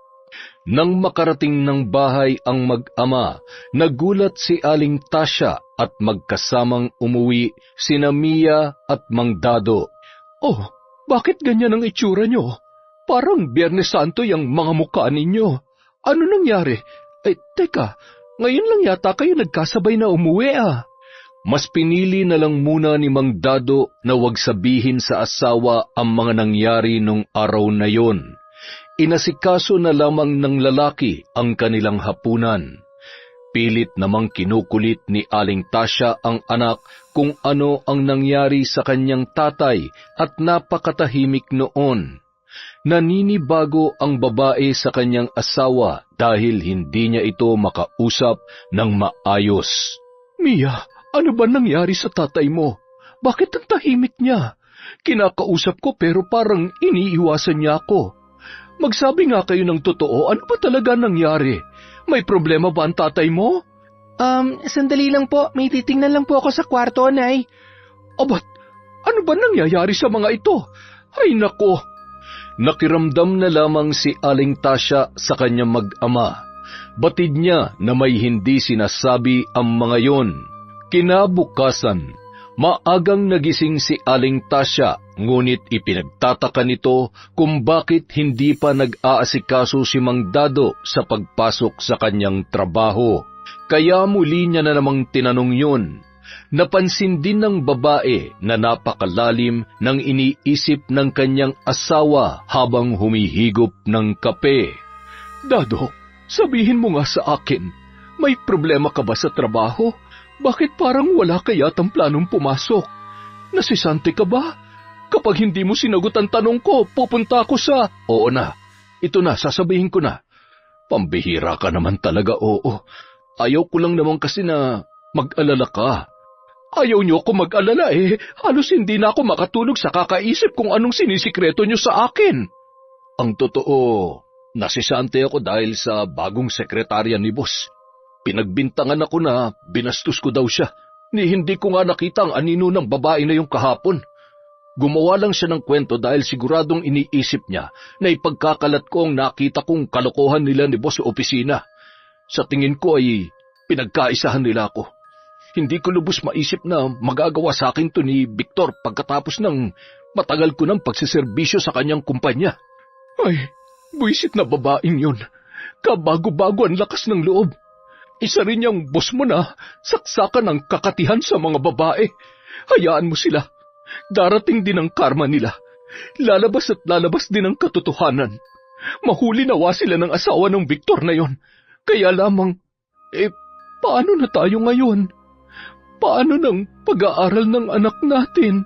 Nang makarating ng bahay ang mag-ama, nagulat si Aling Tasya at magkasamang umuwi sina Mia at Mang Dado. Oh, bakit ganyan ang itsura nyo? Parang Biyernes Santo yung mga mukha ninyo. Ano nangyari? Teka, ngayon lang yata kayo nagkasabay na umuwi ah. Mas pinili na lang muna ni Mang Dado na wag sabihin sa asawa ang mga nangyari nung araw na yon. Inasikaso na lamang ng lalaki ang kanilang hapunan. Pilit namang kinukulit ni Aling Tasya ang anak kung ano ang nangyari sa kanyang tatay at napakatahimik noon. Naninibago ang babae sa kanyang asawa dahil hindi niya ito makausap ng maayos. Mia, ano ba nangyari sa tatay mo? Bakit ang tahimik niya? Kinakausap ko pero parang iniiwasan niya ako. Magsabi nga kayo ng totoo, ano ba talaga nangyari? May problema ba ang tatay mo? Sandali lang po, may titingnan lang po ako sa kwarto, Nay. Abat, ano ba nangyayari sa mga ito? Ay nako! Nakiramdam na lamang si Aling Tasya sa kanyang mag-ama. Batid niya na may hindi sinasabi ang mga yon. Kinabukasan, maagang nagising si Aling Tasya, ngunit ipinagtataka nito kung bakit hindi pa nag-aasikaso si Mang Dado sa pagpasok sa kanyang trabaho. Kaya muli niya na namang tinanong yun. Napansin din ng babae na napakalalim ng iniisip ng kanyang asawa habang humihigop ng kape. Dado, sabihin mo nga sa akin, may problema ka ba sa trabaho? Bakit parang wala ka yatang planong pumasok? Nasisante ka ba? Kapag hindi mo sinagot ang tanong ko, pupunta ako sa... Oo na, ito na, sasabihin ko na. Pambihira ka naman talaga, oo. Ayaw ko lang naman kasi na mag-alala ka. Ayaw niyo ako mag-alala eh. Halos hindi na ako makatulog sa kakaisip kung anong sinisikreto niyo sa akin. Ang totoo, nasisante ako dahil sa bagong sekretarya ni boss. Pinagbintangan ako na binastos ko daw siya. Hindi ko nga nakita ang anino ng babae na yung kahapon. Gumawa lang siya ng kwento dahil siguradong iniisip niya na ipagkakalat ko ang nakita kong kalokohan nila ni boss sa opisina. Sa tingin ko ay pinagkaisahan nila ako. Hindi ko lubos maisip na magagawa sa akin to ni Victor pagkatapos ng matagal ko ng pagsiserbisyo sa kanyang kumpanya. Ay, buwisit na babaeng yun. Kabago-bago ang lakas ng loob. Isa rin yung boss mo na saksakan ng kakatihan sa mga babae. Hayaan mo sila. Darating din ang karma nila. Lalabas at lalabas din ang katotohanan. Mahuli nawa sila ng asawa ng Victor na yon. Kaya lamang, paano na tayo ngayon? Paano ng pag-aaral ng anak natin?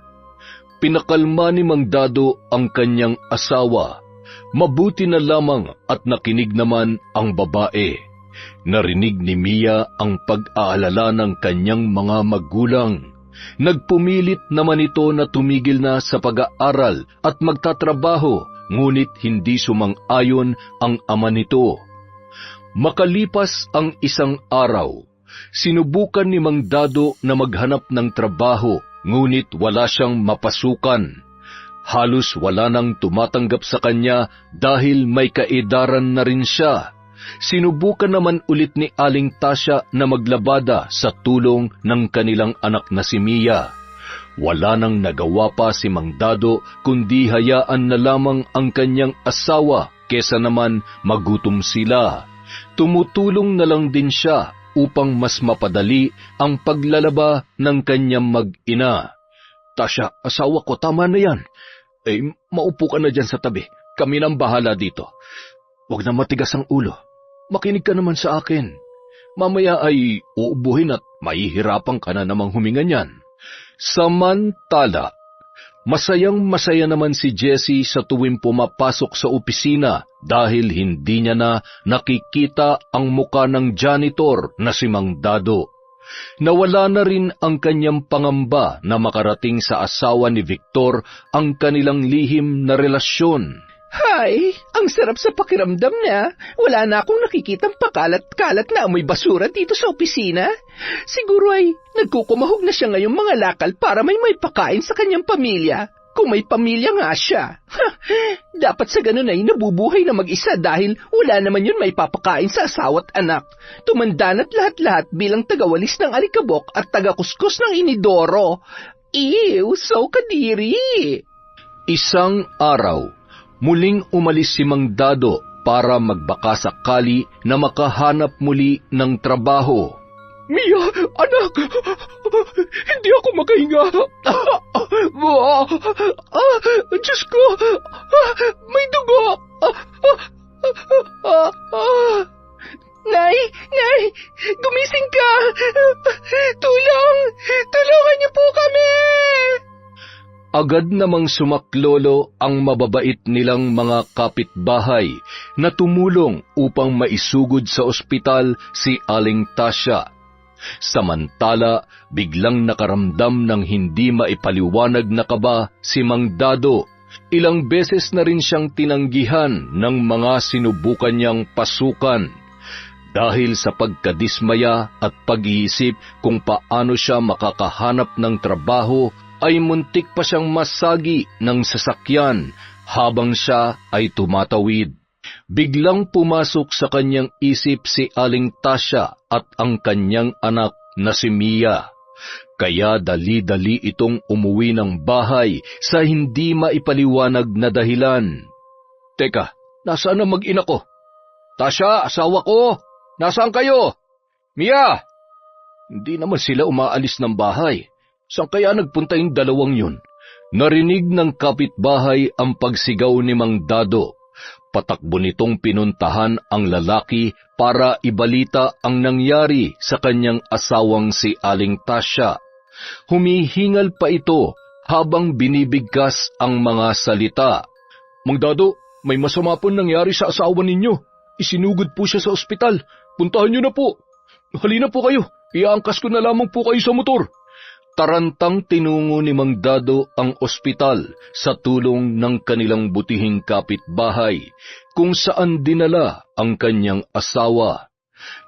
Pinakalma ni Mang Dado ang kanyang asawa. Mabuti na lamang at nakinig naman ang babae. Narinig ni Mia ang pag-aalala ng kanyang mga magulang. Nagpumilit naman ito na tumigil na sa pag-aaral at magtatrabaho, ngunit hindi sumang-ayon ang ama nito. Makalipas ang isang araw, sinubukan ni Mang Dado na maghanap ng trabaho, ngunit wala siyang mapasukan. Halos wala nang tumatanggap sa kanya dahil may kaedaran na rin siya. Sinubukan naman ulit ni Aling Tasya na maglabada sa tulong ng kanilang anak na si Mia. Wala nang nagawa pa si Mang Dado kundi hayaan na lamang ang kanyang asawa kesa naman magutom sila. Tumutulong na lang din siya upang mas mapadali ang paglalaba ng kanyang mag-ina. Tasya, asawa ko, tama na yan. Maupo ka na dyan sa tabi. Kami nang bahala dito. Huwag na matigas ang ulo. Makinig ka naman sa akin. Mamaya ay uubuhin at mahihirapan ka na namang huminga niyan. Samantala, masayang-masaya naman si Jessie sa tuwing pumapasok sa opisina dahil hindi niya na nakikita ang muka ng janitor na si Mang Dado. Nawala na rin ang kanyang pangamba na makarating sa asawa ni Victor ang kanilang lihim na relasyon. Hay, ang sarap sa pakiramdam na wala na akong nakikitang pakalat-kalat na amoy basura dito sa opisina. Siguro ay nagkukumahog na siya ngayong mga lakal para may pakain sa kanyang pamilya. Kung may pamilya nga siya. Dapat sa ganun ay nabubuhay na mag-isa dahil wala naman yun may papakain sa asawa't anak. Tumandan at lahat-lahat bilang tagawalis ng alikabok at tagakuskus ng inidoro. Ew, so kadiri! Isang araw, muling umalis si Mang Dado para magbaka sakali na makahanap muli ng trabaho. Mia, anak! Hindi ako makahinga! Diyos ko! May dugo! Nay! Nay! Gumising ka! Tulungan niyo po kami! Agad namang sumaklolo ang mababait nilang mga kapitbahay na tumulong upang maisugod sa ospital si Aling Tasya. Samantala, biglang nakaramdam ng hindi maipaliwanag na kaba si Mang Dado. Ilang beses na rin siyang tinanggihan ng mga sinubukan niyang pasukan. Dahil sa pagkadismaya at pag-iisip kung paano siya makakahanap ng trabaho, ay muntik pa siyang masagi ng sasakyan habang siya ay tumatawid. Biglang pumasok sa kanyang isip si Aling Tasya at ang kanyang anak na si Mia. Kaya dali-dali itong umuwi ng bahay sa hindi maipaliwanag na dahilan. Teka, nasaan ang mag-ina ko? Tasya, asawa ko! Nasaan kayo? Mia! Hindi naman sila umaalis ng bahay. Saan kaya nagpunta yung dalawang yun? Narinig ng kapitbahay ang pagsigaw ni Mang Dado. Patakbo nitong pinuntahan ang lalaki para ibalita ang nangyari sa kanyang asawang si Aling Tasya. Humihingal pa ito habang binibigkas ang mga salita. Mang Dado, may masama po nangyari sa asawa ninyo. Isinugod po siya sa ospital. Puntahan niyo na po. Halina po kayo. Iangkas ko na lamang po kayo sa motor. Tarantang tinungo ni Mang Dado ang ospital sa tulong ng kanilang butihing kapitbahay kung saan dinala ang kanyang asawa.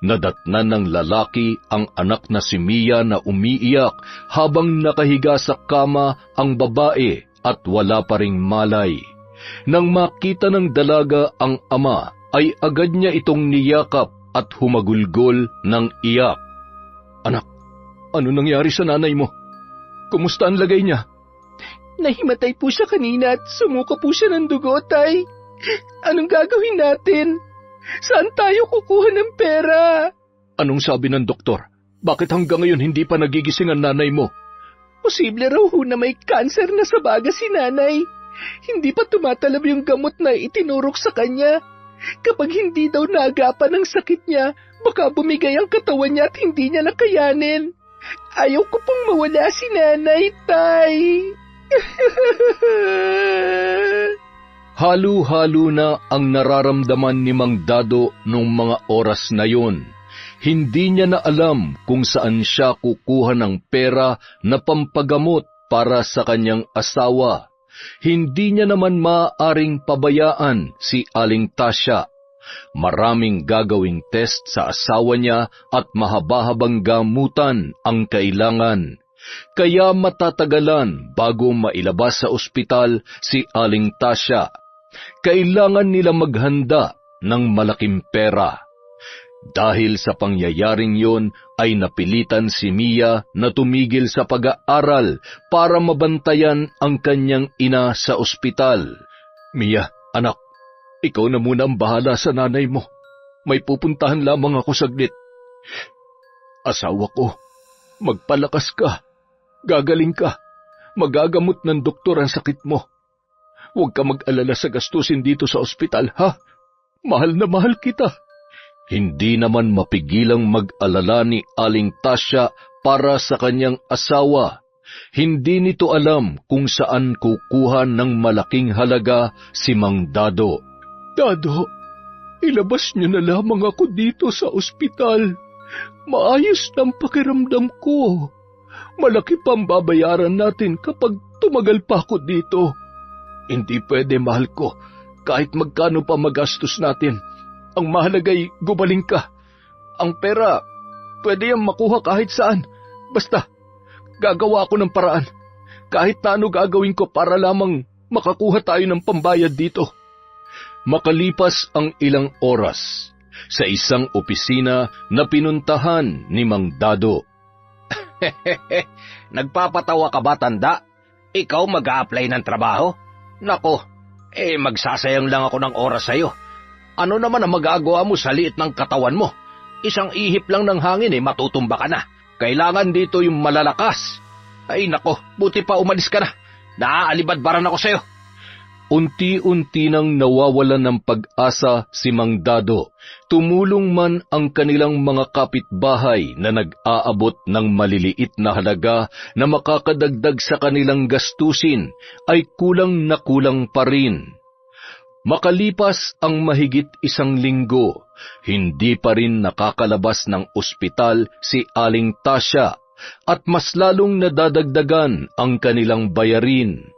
Nadatnan ng lalaki ang anak na si Mia na umiiyak habang nakahiga sa kama ang babae at wala pa ring malay. Nang makita ng dalaga ang ama ay agad niya itong niyakap at humagulgol ng iyak. Anak, ano nangyari sa nanay mo? Kumusta ang lagay niya? Nahimatay po siya kanina at sumuka po siya ng dugo, tay. Anong gagawin natin? Saan tayo kukuha ng pera? Anong sabi ng doktor? Bakit hanggang ngayon hindi pa nagigising ang nanay mo? Posible raw ho na may cancer na sa baga si nanay. Hindi pa tumatalab yung gamot na itinurok sa kanya. Kapag hindi daw naagapan ang sakit niya, baka bumigay ang katawan niya at hindi niya nakayanin. Ayaw ko pong mawala si nanay, Tay. Halo-halo na ang nararamdaman ni Mang Dado nung mga oras na yon. Hindi niya na alam kung saan siya kukuha ng pera na pampagamot para sa kanyang asawa. Hindi niya naman maaaring pabayaan si Aling Tasya. Maraming gagawing test sa asawa niya at mahaba-habang gamutan ang kailangan. Kaya matatagalan bago mailabas sa ospital si Aling Tasya. Kailangan nila maghanda ng malaking pera. Dahil sa pangyayaring yon ay napilitan si Mia na tumigil sa pag-aaral para mabantayan ang kanyang ina sa ospital. Mia, anak, ikaw na muna ang bahala sa nanay mo. May pupuntahan lamang ako saglit. Asawa ko, magpalakas ka. Gagaling ka. Magagamot ng doktor ang sakit mo. Huwag ka mag-alala sa gastusin dito sa ospital, ha? Mahal na mahal kita. Hindi naman mapigilang mag-alala ni Aling Tasya para sa kanyang asawa. Hindi nito alam kung saan kukuha ng malaking halaga si Mang Dado. Dado, ilabas niyo na lamang ako dito sa ospital. Maayos ng pakiramdam ko. Malaki pang babayaran natin kapag tumagal pa ako dito. Hindi pwede, mahal ko. Kahit magkano pa magastos natin. Ang mahalaga'y gumaling ka. Ang pera, pwede yung makuha kahit saan. Basta, gagawa ako ng paraan. Kahit na ano gagawin ko para lamang makakuha tayo ng pambayad dito. Makalipas ang ilang oras, sa isang opisina na pinuntahan ni Mang Dado. Nagpapatawa ka ba, tanda? Ikaw mag-a-apply ng trabaho? Nako, magsasayang lang ako ng oras sa'yo. Ano naman ang magagawa mo sa liit ng katawan mo? Isang ihip lang ng hangin matutumba ka na. Kailangan dito yung malalakas. Ay nako, buti pa umalis ka na. Naaalibadbaran ako sa'yo. Unti-unti nang nawawalan ng pag-asa si Mang Dado. Tumulong man ang kanilang mga kapitbahay na nag-aabot ng maliliit na halaga na makakadagdag sa kanilang gastusin, ay kulang na kulang pa rin. Makalipas ang mahigit 1 linggo, hindi pa rin nakakalabas ng ospital si Aling Tasya at mas lalong nadadagdagan ang kanilang bayarin.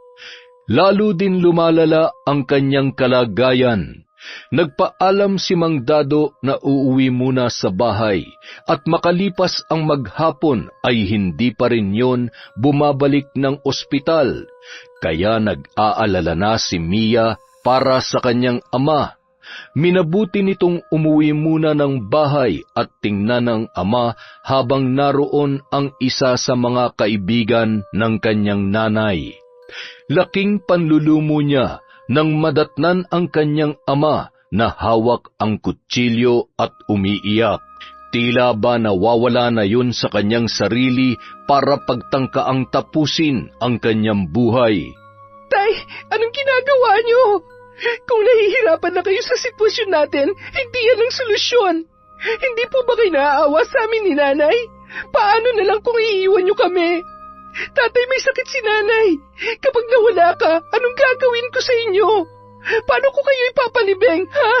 Lalo din lumalala ang kanyang kalagayan. Nagpaalam si Mang Dado na uuwi muna sa bahay at makalipas ang maghapon ay hindi pa rin yon bumabalik ng ospital. Kaya nag-aalala na si Mia para sa kanyang ama. Minabuti nitong umuwi muna ng bahay at tingnan ng ama habang naroon ang isa sa mga kaibigan ng kanyang nanay. Laking panlulumo niya nang madatnan ang kanyang ama na hawak ang kutsilyo at umiiyak. Tila ba nawawala na yun sa kanyang sarili para pagtangkaang tapusin ang kanyang buhay. Tay, anong ginagawa niyo? Kung nahihirapan na kayo sa sitwasyon natin, hindi yan ang solusyon. Hindi po ba kayo naaawa sa amin ni nanay? Paano na lang kung iiwan niyo kami? Tatay, may sakit si nanay. Kapag nawala ka, anong gagawin ko sa inyo? Paano ko kayo ipapalibing, ha?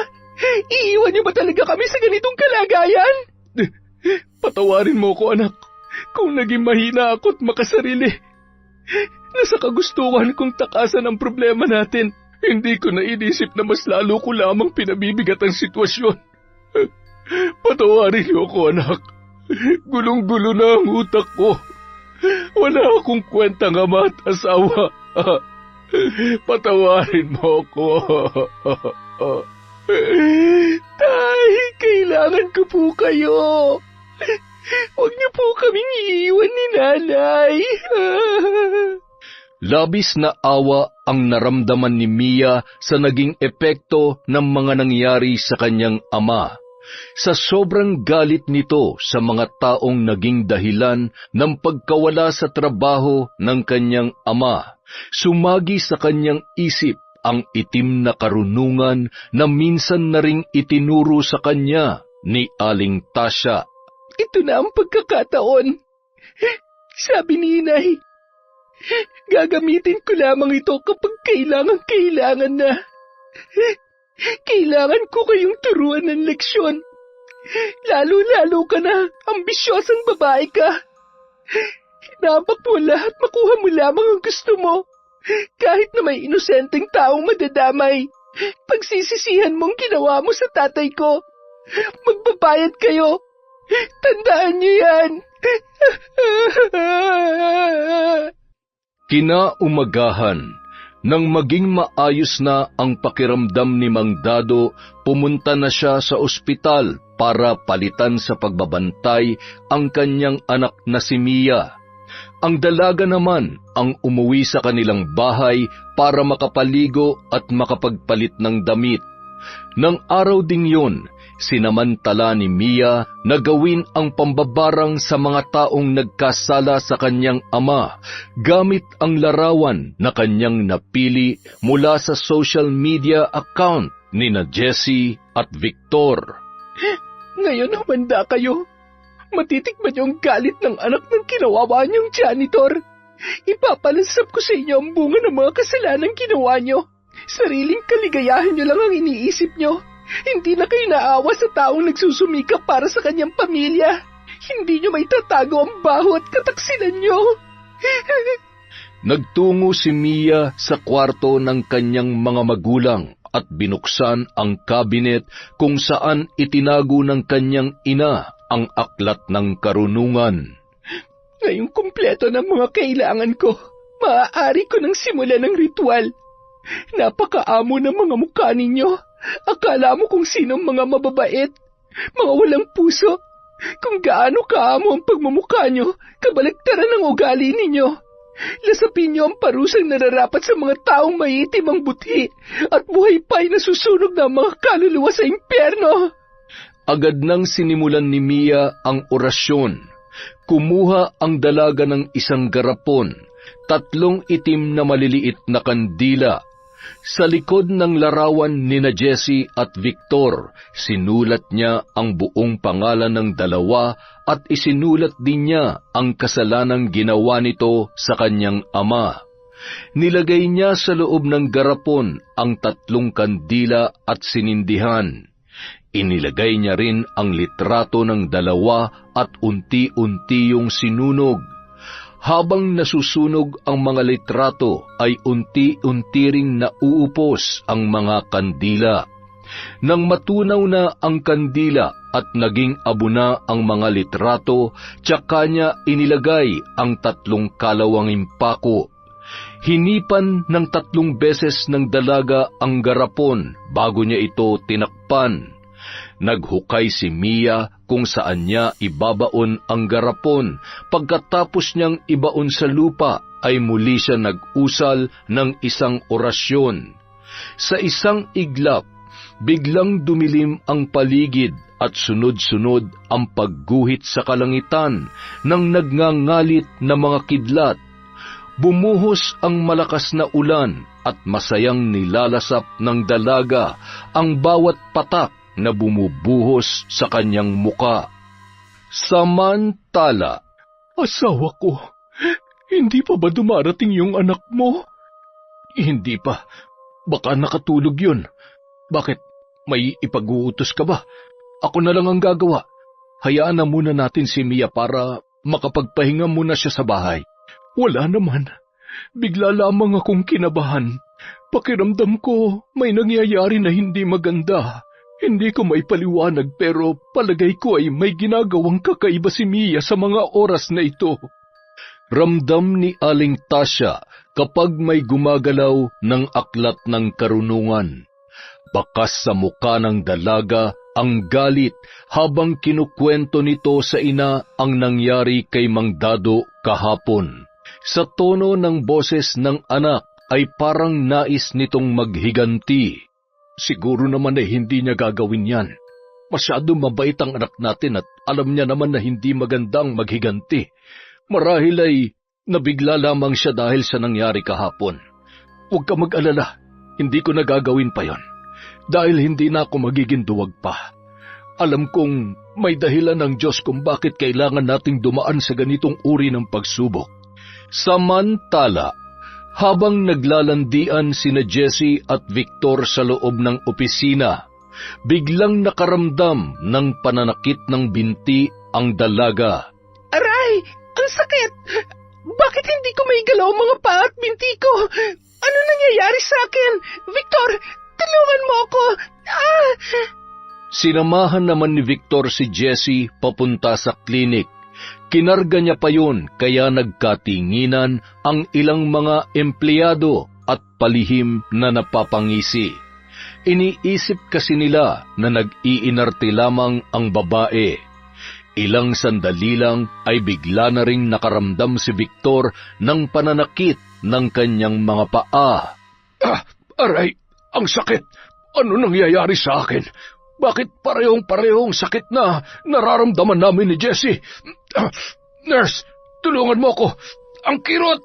Iiwan niyo ba talaga kami sa ganitong kalagayan? Patawarin mo ko, anak, kung naging mahina ako at makasarili. Nasa kagustuhan kong takasan ang problema natin. Hindi ko nainisip na mas lalo ko lamang pinabibigat ang sitwasyon. Patawarin niyo ako, anak. Gulong-gulo na ang utak ko. Wala akong kwentang ama at asawa. Patawarin mo ako. Tay, kailangan ko po kayo. Huwag niyo po kaming iiwan ni nanay. Labis na awa ang naramdaman ni Mia sa naging epekto ng mga nangyari sa kanyang ama. Sa sobrang galit nito sa mga taong naging dahilan ng pagkawala sa trabaho ng kanyang ama, sumagi sa kanyang isip ang itim na karunungan na minsan na ring itinuro sa kanya ni Aling Tasya. Ito na ang pagkakataon. Sabi ni Inay, gagamitin ko lamang ito kapag kailangan na. Kailangan ko kayong turuan ng leksyon. Lalo-lalo ka na, ambisyosang babae ka. Hinapak mo lahat, makuha mo lamang ang gusto mo. Kahit na may inosenteng taong madadamay, pagsisisihan mong ginawa mo sa tatay ko. Magbabayad kayo. Tandaan niyo yan. Kinaumagahan, nang maging maayos na ang pakiramdam ni Mang Dado, pumunta na siya sa ospital para palitan sa pagbabantay ang kanyang anak na si Mia. Ang dalaga naman ang umuwi sa kanilang bahay para makapaligo at makapagpalit ng damit. Nang araw ding yun, sinamantala ni Mia na gawin ang pambabarang sa mga taong nagkasala sa kanyang ama gamit ang larawan na kanyang napili mula sa social media account ni na Jessie at Victor. Ngayon humanda kayo. Matitikman niyo ang galit ng anak ng kinawawa niyong janitor. Ipapalansap ko sa inyo ang bunga ng mga kasalanang ginawa niyo. Sariling kaligayahan niyo lang ang iniisip niyo. Hindi na kayo naawa sa taong nagsusumikap para sa kanyang pamilya. Hindi niyo may tatago ang baho at kataksilan niyo. Nagtungo si Mia sa kwarto ng kanyang mga magulang at binuksan ang kabinet kung saan itinago ng kanyang ina ang aklat ng karunungan. Ngayong kumpleto ng mga kailangan ko, maaari ko nang simulan ng ritual. Napakaamo ng mga mukha ninyo. Akala mo kung sinong mga mababait, mga walang puso. Kung gaano kaamo ang pagmumukha nyo, kabaligtaran ng ugali ninyo. Lasapin niyo ang parusang nararapat sa mga taong maitim ang buti at buhay pa'y nasusunog ng mga kaluluwa sa impyerno. Agad nang sinimulan ni Mia ang orasyon. Kumuha ang dalaga ng isang garapon, 3 itim na maliliit na kandila. Sa likod ng larawan ni na Jessie at Victor, sinulat niya ang buong pangalan ng dalawa at isinulat din niya ang kasalanang ginawa nito sa kanyang ama. Nilagay niya sa loob ng garapon ang 3 kandila at sinindihan. Inilagay niya rin ang litrato ng dalawa at unti-unti yung sinunog. Habang nasusunog ang mga litrato ay unti-unti ring nauupos ang mga kandila. Nang matunaw na ang kandila at naging abo na ang mga litrato, tsaka niya inilagay ang 3 kalawanging pako. Hinipan ng 3 beses ng dalaga ang garapon bago niya ito tinakpan. Naghukay si Mia kung saan niya ibabaon ang garapon. Pagkatapos niyang ibaon sa lupa, ay muli siya nag-usal ng isang orasyon. Sa isang iglap, biglang dumilim ang paligid at sunod-sunod ang pagguhit sa kalangitan ng nagngangalit na mga kidlat. Bumuhos ang malakas na ulan at masayang nilalasap ng dalaga ang bawat patak na bumubuhos sa kanyang muka. Samantala, Asawa ko, hindi pa ba dumarating yung anak mo? hindi pa. Baka nakatulog yun. Bakit? May ipag-uutos ka ba? Ako na lang ang gagawa. Hayaan na muna natin si Mia para makapagpahinga muna siya sa bahay. Wala naman. Bigla lamang akong kinabahan. Pakiramdam ko may nangyayari na hindi maganda. Hindi ko maipaliwanag pero palagay ko ay may ginagawang kakaiba si Mia sa mga oras na ito. Ramdam ni Aling Tasya kapag may gumagalaw ng aklat ng karunungan. Bakas sa muka ng dalaga ang galit habang kinukwento nito sa ina ang nangyari kay Mang Dado kahapon. Sa tono ng boses ng anak ay parang nais nitong maghiganti. Siguro naman ay hindi niya gagawin yan. Masyado mabait ang anak natin at alam niya naman na hindi magandang maghiganti. Marahil ay nabigla lamang siya dahil sa nangyari kahapon. Huwag ka mag-alala, hindi ko na gagawin pa yon. Dahil hindi na ako magiging duwag pa. Alam kong may dahilan ng Diyos kung bakit kailangan nating dumaan sa ganitong uri ng pagsubok. Samantala, habang naglalandian sina Jessie at Victor sa loob ng opisina, biglang nakaramdam ng pananakit ng binti ang dalaga. Aray! Ang sakit! Bakit hindi ko maigalaw ang mga paa at binti ko? Ano nangyayari sa akin? Victor, tulungan mo ako! Ah! Sinamahan naman ni Victor si Jessie papunta sa klinik. Kinarga niya pa yun kaya nagkatinginan ang ilang mga empleyado at palihim na napapangisi. Iniisip kasi nila na nag-iinarte lamang ang babae. Ilang sandali lang ay bigla na ring nakaramdam si Victor ng pananakit ng kanyang mga paa. Aray, ang sakit! Ano nangyayari sa akin? Bakit parehong-parehong sakit na nararamdaman namin ni Jessie? Nurse, tulungan mo ko! Ang kirot!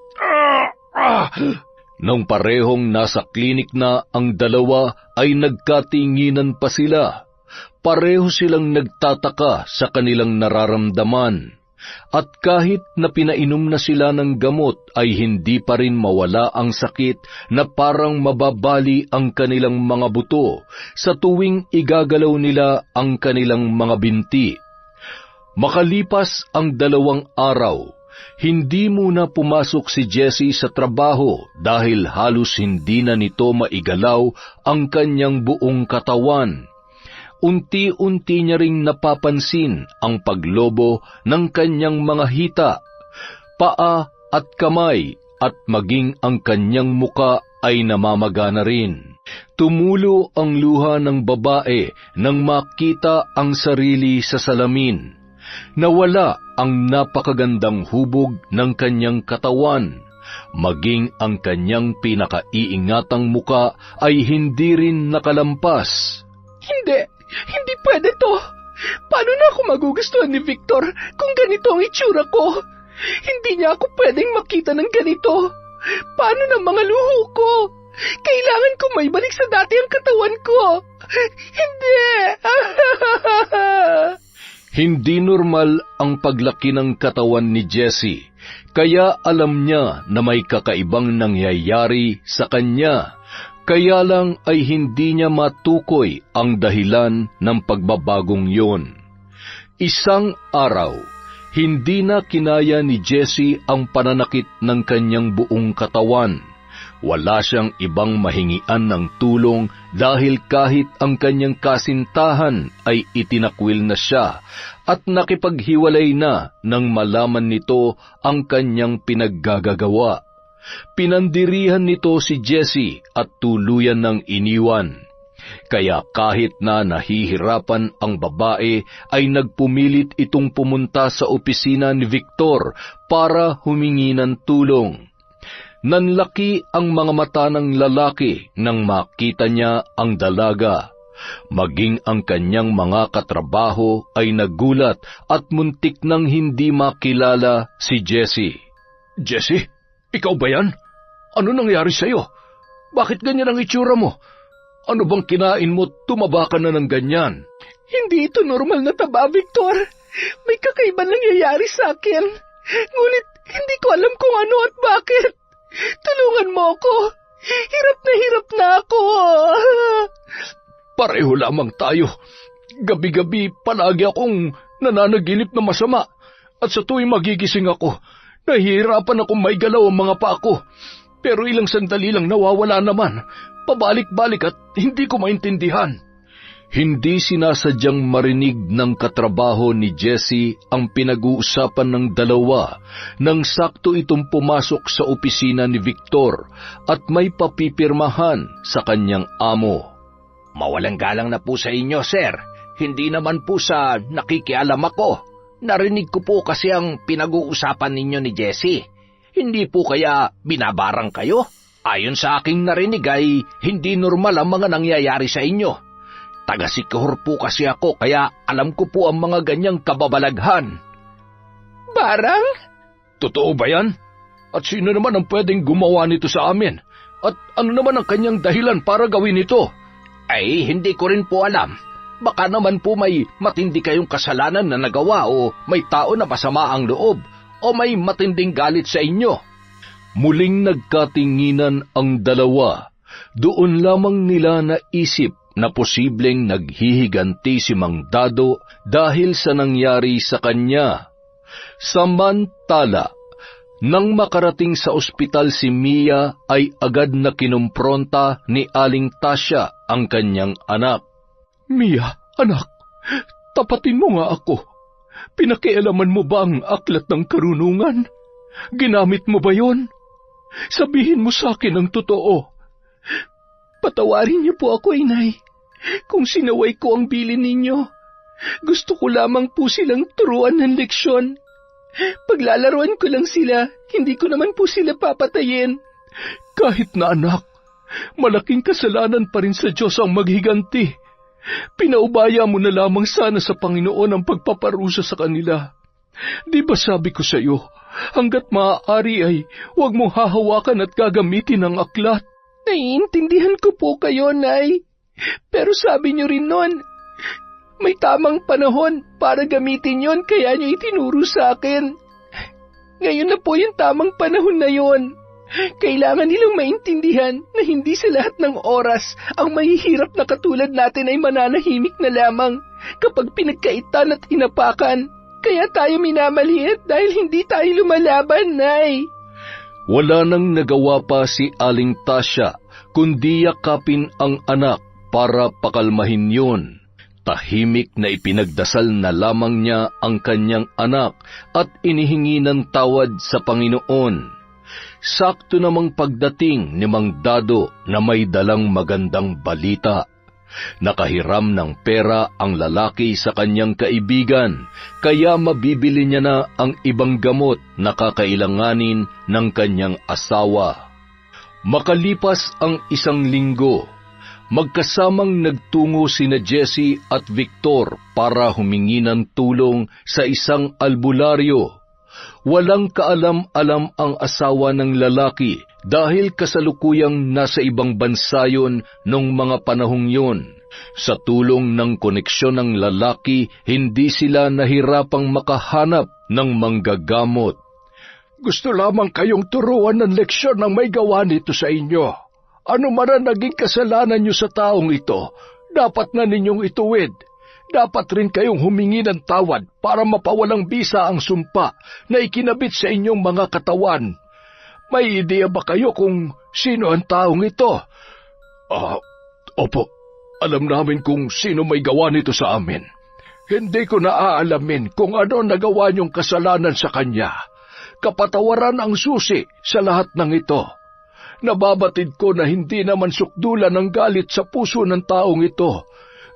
Nang parehong nasa klinik na ang dalawa ay nagkatinginan pa sila. Pareho silang nagtataka sa kanilang nararamdaman. At kahit na pinainom na sila ng gamot ay hindi pa rin mawala ang sakit na parang mababali ang kanilang mga buto sa tuwing igagalaw nila ang kanilang mga binti. Makalipas ang 2 araw, hindi muna pumasok si Jessie sa trabaho dahil halos hindi na nito maigalaw ang kanyang buong katawan. Unti-unti niya ring napapansin ang paglobo ng kanyang mga hita, paa at kamay at maging ang kanyang muka ay namamaga na rin. Tumulo ang luha ng babae nang makita ang sarili sa salamin. Nawala ang napakagandang hubog ng kanyang katawan. Maging ang kanyang pinakaiingatang muka ay hindi rin nakalampas. Hindi pwede to. Paano na ako magugustuhan ni Victor kung ganito ang itsura ko? Hindi niya ako pwedeng makita ng ganito. Paano na mga luho ko? Kailangan ko may balik sa dati ang katawan ko. Hindi. Hindi normal ang paglaki ng katawan ni Jessie, kaya alam niya na may kakaibang nangyayari sa kanya. Kaya lang ay hindi niya matukoy ang dahilan ng pagbabagong yon. Isang araw, hindi na kinaya ni Jessie ang pananakit ng kanyang buong katawan. Wala siyang ibang mahingian ng tulong dahil kahit ang kanyang kasintahan ay itinakwil na siya at nakipaghiwalay na nang malaman nito ang kanyang pinaggagawa. Pinandirihan nito si Jessie at tuluyan ng iniwan. Kaya kahit na nahihirapan ang babae ay nagpumilit itong pumunta sa opisina ni Victor para humingi ng tulong. Nanlaki ang mga mata ng lalaki nang makita niya ang dalaga. Maging ang kanyang mga katrabaho ay nagulat at muntik nang hindi makilala si Jessie. Jessie? Ikaw ba yan? Ano nangyari sa'yo? Bakit ganyan ang itsura mo? Ano bang kinain mo tumaba ka na ng ganyan? Hindi ito normal na taba, Victor. May kakaibang nangyayari sa akin. Ngunit hindi ko alam kung ano at bakit. Tulungan mo ako. Hirap na ako. Pareho lamang tayo. Gabi-gabi palagi akong nananaginip na masama. At sa tuwing magigising ako, nahihirapan akong maigalaw ang mga paa ko. Pero ilang sandali lang nawawala naman. Pabalik-balik at hindi ko maintindihan. Hindi sinasadyang marinig ng katrabaho ni Jessie ang pinag-uusapan ng dalawa nang sakto itong pumasok sa opisina ni Victor at may papipirmahan sa kanyang amo. Mawalang galang na po sa inyo, sir. Hindi naman po sa nakikialam ako. Narinig ko po kasi ang pinag-uusapan ninyo ni Jessie. Hindi po kaya binabarang kayo? Ayon sa aking narinig ay hindi normal ang mga nangyayari sa inyo. Taga-Sikihor po kasi ako kaya alam ko po ang mga ganyang kababalaghan. Barang? Totoo ba yan? At sino naman ang pwedeng gumawa nito sa amin? At ano naman ang kanyang dahilan para gawin ito? Ay, hindi ko rin po alam. Baka naman po may matindi kayong kasalanan na nagawa o may tao na masama ang loob o may matinding galit sa inyo. Muling nagkatinginan ang dalawa. Doon lamang nila naisip na posibleng naghihiganti si Mang Dado dahil sa nangyari sa kanya. Samantala, nang makarating sa ospital si Mia ay agad na kinumpronta ni Aling Tasya ang kanyang anak. Mia, anak, tapatin mo nga ako. Pinakialaman mo ba ang aklat ng karunungan? Ginamit mo ba yon? Sabihin mo sa akin ang totoo. Patawarin niyo po ako, inay, kung sinaway ko ang bilin ninyo. Gusto ko lamang po silang turuan ng leksyon. Paglalaruan ko lang sila, hindi ko naman po sila papatayin. Kahit na anak, malaking kasalanan pa rin sa Diyos ang maghiganti. Pinaubaya mo na lamang sana sa Panginoon ang pagpaparusa sa kanila. Di ba sabi ko sa iyo, hanggat maaari ay huwag mong hahawakan at gagamitin ang aklat. Naiintindihan ko po kayo, Nay. Pero sabi niyo rin noon, may tamang panahon para gamitin yon kaya niyo itinuro sa akin. Ngayon na po yung tamang panahon na yon. Kailangan nilang maintindihan na hindi sa lahat ng oras ang mahihirap na katulad natin ay mananahimik na lamang kapag pinagkaitan at inapakan. Kaya tayo minamaliit dahil hindi tayo lumalaban, Nay. Wala nang nagawa pa si Aling Tasya kundi yakapin ang anak para pakalmahin yun. Tahimik na ipinagdasal na lamang niya ang kanyang anak at inihingi ng tawad sa Panginoon. Sakto namang pagdating ni Mang Dado na may dalang magandang balita. Nakahiram ng pera ang lalaki sa kanyang kaibigan, kaya mabibili niya na ang ibang gamot na kakailanganin ng kanyang asawa. Makalipas ang 1 linggo, magkasamang nagtungo sina Jessie at Victor para humingi ng tulong sa isang albularyo. Walang kaalam-alam ang asawa ng lalaki dahil kasalukuyang nasa ibang bansa yun nung mga panahong yun. Sa tulong ng koneksyon ng lalaki, hindi sila nahirapang makahanap ng manggagamot. Gusto lamang kayong turuan ng leksyon ng may gawa nito sa inyo. Ano man ang naging kasalanan niyo sa taong ito, dapat na ninyong ituwid. Dapat rin kayong humingi ng tawad para mapawalang bisa ang sumpa na ikinabit sa inyong mga katawan. May ideya ba kayo kung sino ang taong ito? Opo, alam namin kung sino may gawa nito sa amin. Hindi ko naaalamin kung ano nagawa niyong kasalanan sa kanya. Kapatawaran ang susi sa lahat ng ito. Nababatid ko na hindi naman sukdulan ng galit sa puso ng taong ito.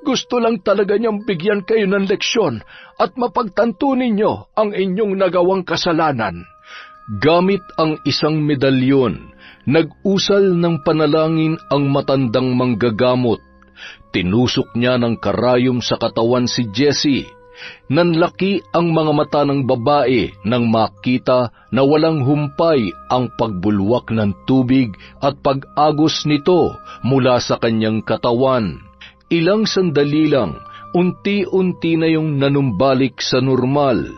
Gusto lang talaga niyang bigyan kayo ng leksyon at mapagtanto ninyo ang inyong nagawang kasalanan. Gamit ang 1 medalyon, nag-usal ng panalangin ang matandang manggagamot. Tinusok niya ng karayom sa katawan si Jessie. Nanlaki ang mga mata ng babae nang makita na walang humpay ang pagbulwak ng tubig at pag-agos nito mula sa kanyang katawan. Ilang sandali lang, unti-unti na yung nanumbalik sa normal.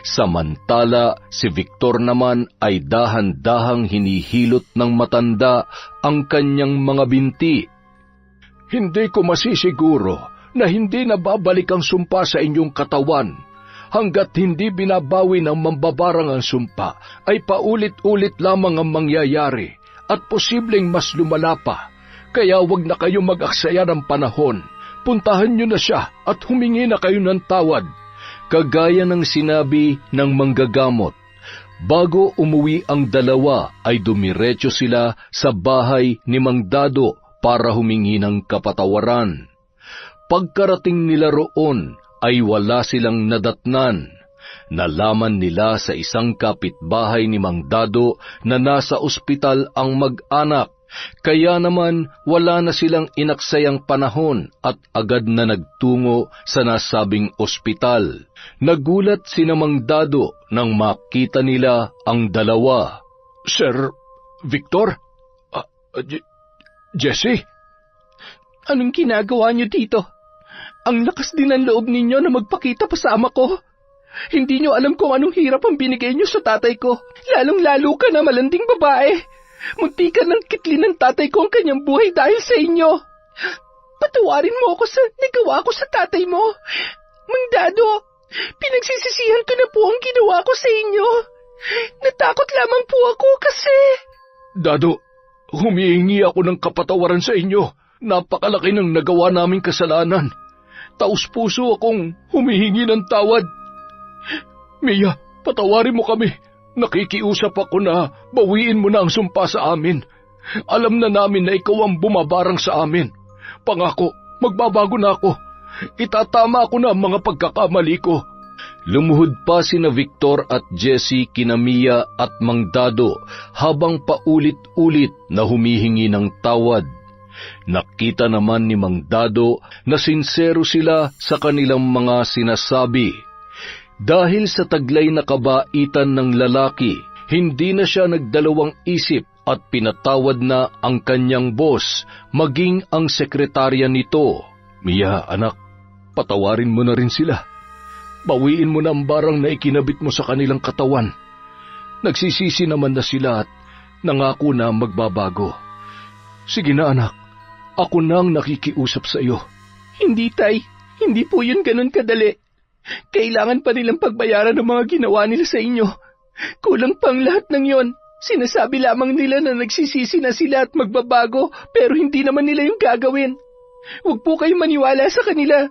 Samantala, si Victor naman ay dahan-dahang hinihilot ng matanda ang kanyang mga binti. Hindi ko masisiguro na hindi nababalik ang sumpa sa inyong katawan. Hanggat hindi binabawi ng mambabarang ang sumpa, ay paulit-ulit lamang ang mangyayari at posibleng mas lumala pa. Kaya wag na kayo mag-aksaya ng panahon. Puntahan niyo na siya at humingi na kayo ng tawad. Kagaya ng sinabi ng manggagamot, bago umuwi ang dalawa ay dumiretso sila sa bahay ni Mang Dado para humingi ng kapatawaran. Pagkarating nila roon ay wala silang nadatnan. Nalaman nila sa isang kapitbahay ni Mang Dado na nasa ospital ang mag-anak, kaya naman wala na silang inaksayang panahon at agad na nagtungo sa nasabing ospital. Nagulat sina Mang Dado nang makita nila ang dalawa. Sir Victor? Jesse? Anong ginagawa niyo dito? Ang lakas din ng loob ninyo na magpakita pa sa ama ko. Hindi niyo alam kung anong hirap ang binigay niyo sa tatay ko. Lalong-lalo ka na malanding babae. Muntikan ng kitlin ng tatay ko ang kanyang buhay dahil sa inyo. Patawarin mo ako sa nagawa ko sa tatay mo. Mang Dado, pinagsisisihan ko na po ang ginawa ko sa inyo. Natakot lamang po ako kasi... Dado, humihingi ako ng kapatawaran sa inyo. Napakalaki ng nagawa naming kasalanan. Taus-puso akong humihingi ng tawad. Mia, patawarin mo kami. Nakikiusap ako na bawiin mo na ang sumpa sa amin. Alam na namin na ikaw ang bumabarang sa amin. Pangako, magbabago na ako. Itatama ko na ang mga pagkakamali ko. Lumuhod pa sina Victor at Jessie kina Mia at Mang Dado habang paulit-ulit na humihingi ng tawad. Nakita naman ni Mang Dado na sinsero sila sa kanilang mga sinasabi. Dahil sa taglay na kabaitan ng lalaki, hindi na siya nagdalawang isip at pinatawad na ang kanyang boss, maging ang sekretarya nito. Mia, anak, patawarin mo na rin sila. Bawiin mo na ang barang na ikinabit mo sa kanilang katawan. Nagsisisi naman na sila at nangako na magbabago. Sige na anak, ako nang nakikiusap sa iyo. Hindi tay, hindi po yun ganun kadali. Kailangan pa nilang pagbayaran ng mga ginawa nila sa inyo. Kulang pang lahat ng yon. Sinasabi lamang nila na nagsisisi na sila at magbabago pero hindi naman nila yung gagawin. Huwag po kayong maniwala sa kanila.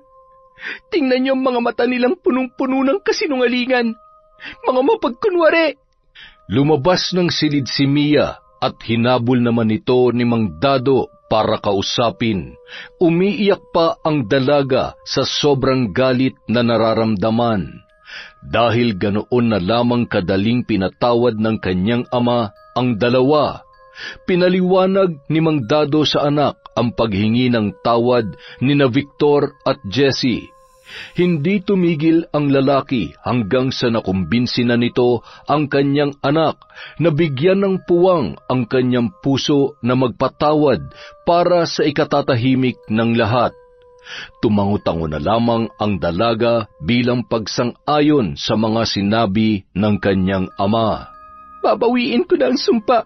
Tingnan niyo ang mga mata nilang punong-puno ng kasinungalingan. Mga mapagkunwari. Lumabas ng silid si Mia at hinabol naman ito ni Mang Dado para kausapin. Umiiyak pa ang dalaga sa sobrang galit na nararamdaman. Dahil ganoon na lamang kadaling pinatawad ng kanyang ama ang dalawa. Pinaliwanag ni Mang Dado sa anak ang paghingi ng tawad ni na Victor at Jessie. Hindi tumigil ang lalaki hanggang sa nakumbinsi na nito ang kanyang anak na bigyan ng puwang ang kanyang puso na magpatawad para sa ikatatahimik ng lahat. Tumango-tango na lamang ang dalaga bilang pagsang-ayon sa mga sinabi ng kanyang ama. Babawiin ko na ang sumpa.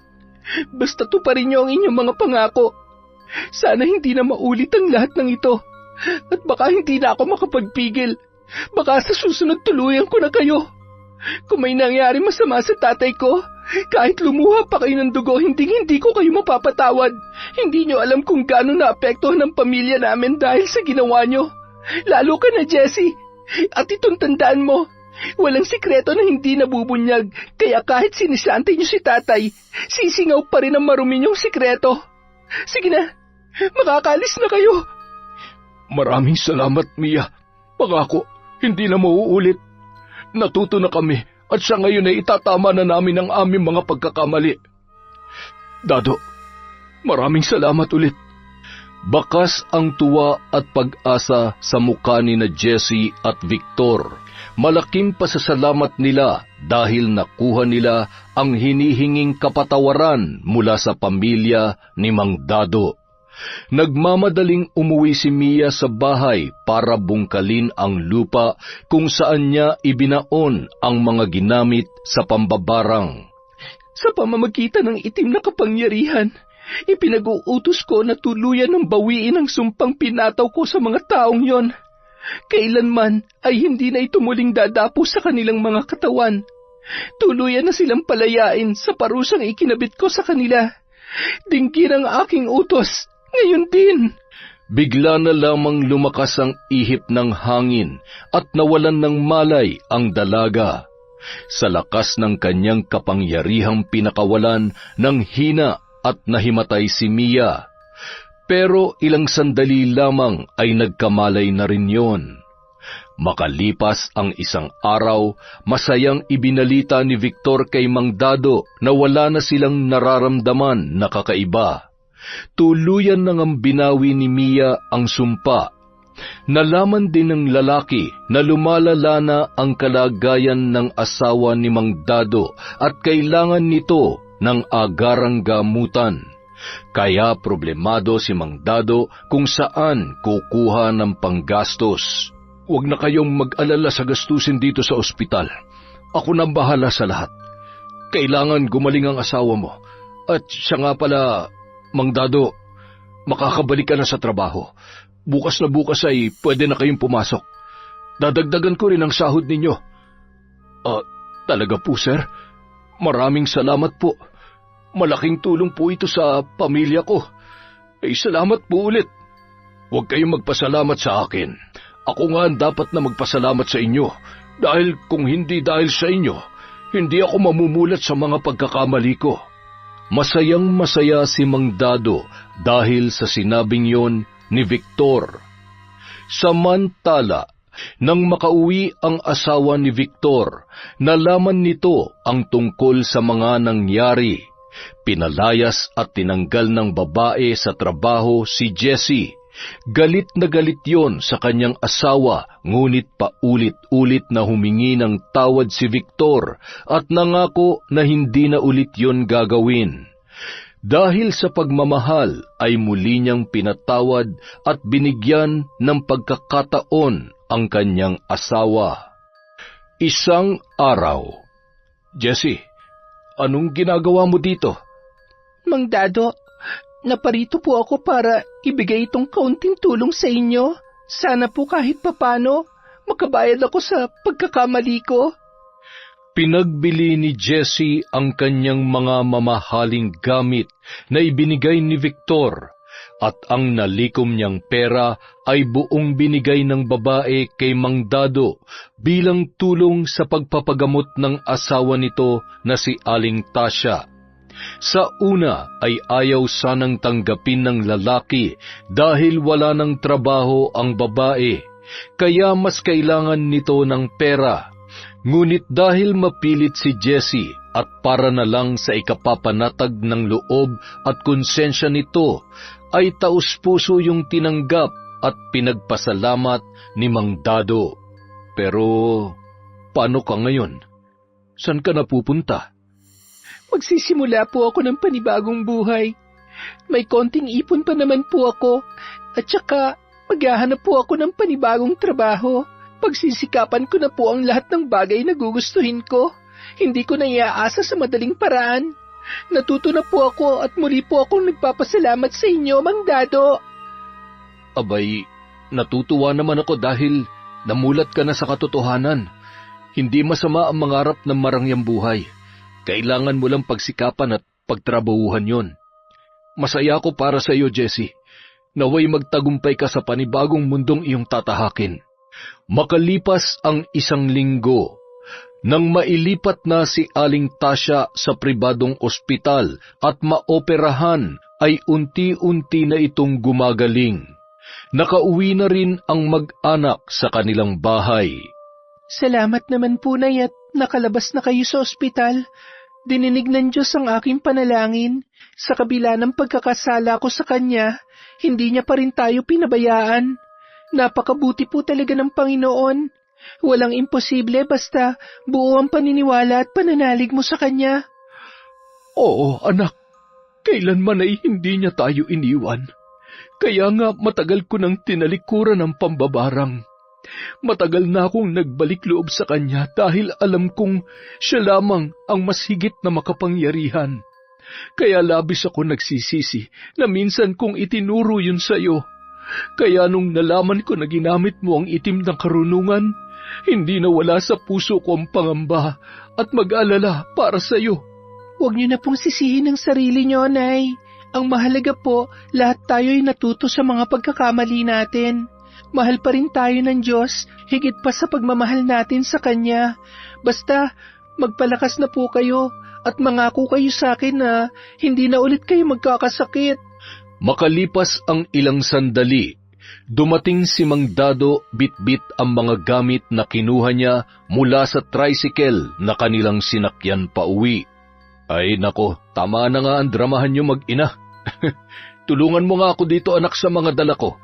Basta tuparin niyo ang inyong mga pangako. Sana hindi na maulit ang lahat ng ito. At baka hindi na ako makapagpigil. Baka sa susunod tuluyan ko na kayo. Kung may nangyari masama sa tatay ko, kahit lumuha pa kayo ng dugo, hindi ko kayo mapapatawad. Hindi nyo alam kung gaano naapektuhan ang pamilya namin dahil sa ginawa nyo. Lalo ka na, Jessie. At itong tandaan mo, walang sikreto na hindi nabubunyag, kaya kahit sinisante nyo si tatay, sisingaw pa rin ang marumi nyong sikreto. Sige na, makakalis na kayo. Maraming salamat, Mia. Pangako, hindi na mauulit. Natuto na kami at sa ngayon ay itatama na namin ang aming mga pagkakamali. Dado, maraming salamat ulit. Bakas ang tuwa at pag-asa sa mukha ni na Jessie at Victor. Malaking pasasalamat nila dahil nakuha nila ang hinihinging kapatawaran mula sa pamilya ni Mang Dado. Nagmamadaling umuwi si Mia sa bahay para bungkalin ang lupa kung saan niya ibinaon ang mga ginamit sa pambabarang. Sa pamamagitan ng itim na kapangyarihan, ipinag-uutos ko na tuluyan ng bawiin ang sumpang pinataw ko sa mga taong yon. Kailanman ay hindi na ito muling dadapo sa kanilang mga katawan. Tuluyan na silang palayain sa parusang ikinabit ko sa kanila. Dinggin ang aking utos. Ngayon din. Bigla na lamang lumakas ang ihip ng hangin at nawalan ng malay ang dalaga. Sa lakas ng kanyang kapangyarihang pinakawalan ng hina at nahimatay si Mia. Pero ilang sandali lamang ay nagkamalay na rin yon. Makalipas ang isang araw, masayang ibinalita ni Victor kay Mang Dado na wala na silang nararamdaman na kakaiba. Tuluyan nang ang binawi ni Mia ang sumpa. Nalaman din ng lalaki na lumalala na ang kalagayan ng asawa ni Mang Dado at kailangan nito ng agarang gamutan. Kaya problemado si Mang Dado kung saan kukuha ng panggastos. Huwag na kayong mag-alala sa gastusin dito sa ospital. Ako nang bahala sa lahat. Kailangan gumaling ang asawa mo. At siya nga pala, Mang Dado, makakabalik ka na sa trabaho. Bukas na bukas ay pwede na kayong pumasok. Dadagdagan ko rin ang sahod ninyo. Talaga po, sir? Maraming salamat po. Malaking tulong po ito sa pamilya ko. Salamat po ulit. Huwag kayong magpasalamat sa akin. Ako nga dapat na magpasalamat sa inyo. Dahil kung hindi dahil sa inyo, hindi ako mamumulat sa mga pagkakamali ko. Masayang masaya si Mang Dado dahil sa sinabing yon ni Victor. Samantala, nang makauwi ang asawa ni Victor, nalaman nito ang tungkol sa mga nangyari. Pinalayas at tinanggal ng babae sa trabaho si Jessie. Galit na galit yon sa kanyang asawa, ngunit paulit-ulit na humingi ng tawad si Victor at nangako na hindi na ulit yon gagawin. Dahil sa pagmamahal ay muli niyang pinatawad at binigyan ng pagkakataon ang kanyang asawa. Isang araw. Jessie, anong ginagawa mo dito? Mang Dado, naparito po ako para ibigay itong kaunting tulong sa inyo. Sana po kahit papano makabayad ako sa pagkakamali ko. Pinagbili ni Jessie ang kanyang mga mamahaling gamit na ibinigay ni Victor at ang nalikom niyang pera ay buong binigay ng babae kay Mang Dado bilang tulong sa pagpapagamot ng asawa nito na si Aling Tasya. Sa una ay ayaw sanang tanggapin ng lalaki dahil wala ng trabaho ang babae, kaya mas kailangan nito ng pera. Ngunit dahil mapilit si Jessie at para na lang sa ikapapanatag ng loob at konsensya nito, ay taus-puso yung tinanggap at pinagpasalamat ni Mang Dado. Pero, paano ka ngayon? San ka napupunta? Magsisimula po ako ng panibagong buhay. May konting ipon pa naman po ako at saka maghahanap po ako ng panibagong trabaho. Pagsisikapan ko na po ang lahat ng bagay na gugustuhin ko. Hindi ko na iaasa sa madaling paraan. Natuto na po ako at muli po akong nagpapasalamat sa inyo, Mang Dado. Abay, natutuwa naman ako dahil namulat ka na sa katotohanan. Hindi masama ang mangarap ng marangyang buhay. Kailangan mo lang pagsikapan at pagtrabahuhan yon. Masaya ako para sa iyo, Jessie. Naway magtagumpay ka sa panibagong mundong iyong tatahakin. Makalipas ang isang linggo, nang mailipat na si Aling Tasya sa pribadong ospital at maoperahan, ay unti-unti na itong gumagaling. Nakauwi na rin ang mag-anak sa kanilang bahay. Salamat naman po, Nay, at nakalabas na kayo sa ospital. Dininig ng Diyos ang aking panalangin. Sa kabila ng pagkakasala ko sa Kanya, hindi niya pa rin tayo pinabayaan. Napakabuti po talaga ng Panginoon. Walang imposible basta buo ang paniniwala at pananalig mo sa Kanya. Oo, anak. Kailanman ay hindi niya tayo iniwan. Kaya nga matagal ko nang tinalikuran ang pambabarang. Matagal na akong nagbalik loob sa Kanya dahil alam kong siya lamang ang mas higit na makapangyarihan. Kaya labis ako nagsisisi na minsan kong itinuro yun sa iyo. Kaya nung nalaman ko na ginamit mo ang itim ng karunungan, hindi na wala sa puso ko ang pangamba at mag-alala para sa iyo. Huwag niyo na pong sisihin ang sarili niyo, Nay. Ang mahalaga po, lahat tayo'y natuto sa mga pagkakamali natin. Mahal pa rin tayo ng Diyos, higit pa sa pagmamahal natin sa Kanya. Basta, magpalakas na po kayo at mangako kayo sa akin na hindi na ulit kayo magkakasakit. Makalipas ang ilang sandali, Dumating si Mang Dado, bitbit ang mga gamit na kinuha niya mula sa tricycle na kanilang sinakyan pa uwi. Ay nako, tama na nga ang dramahan niyo mag-ina. Tulungan mo nga ako dito anak sa mga dala ko.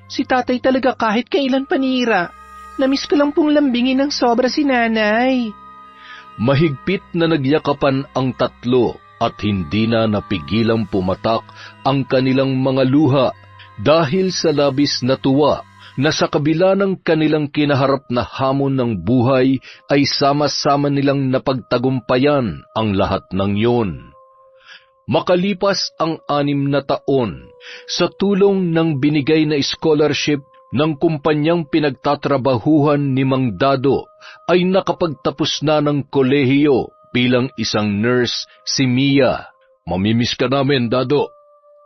Si tatay talaga kahit kailan panira. Namiss ko lang pong lambingin ng sobra si nanay. Mahigpit na nagyakapan ang tatlo at hindi na napigilang pumatak ang kanilang mga luha dahil sa labis na tuwa na sa kabila ng kanilang kinaharap na hamon ng buhay ay sama-sama nilang napagtagumpayan ang lahat ng yon. Makalipas ang 6 na taon, sa tulong ng binigay na scholarship ng kumpanyang pinagtatrabahuhan ni Mang Dado, ay nakapagtapos na ng kolehiyo bilang isang nurse si Mia. Mamimiss ka namin, Dado.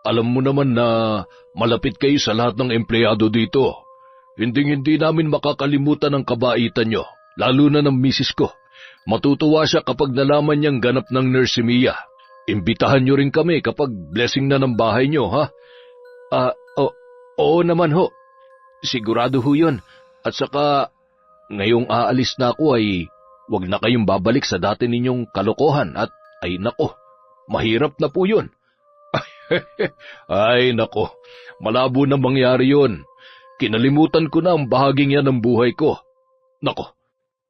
Alam mo naman na malapit kayo sa lahat ng empleyado dito. Hindi namin makakalimutan ang kabaitan nyo, lalo na ng misis ko. Matutuwa siya kapag nalaman niyang ganap ng nurse si Mia. Imbitahan nyo rin kami kapag blessing na ng bahay nyo, ha? Oo naman ho. Sigurado ho yun. At saka, ngayong aalis na ako ay wag na kayong babalik sa dati ninyong kalokohan at ay nako, mahirap na po yun. Ay nako, malabo na mangyari yun. Kinalimutan ko na ang bahaging yan ng buhay ko. Nako,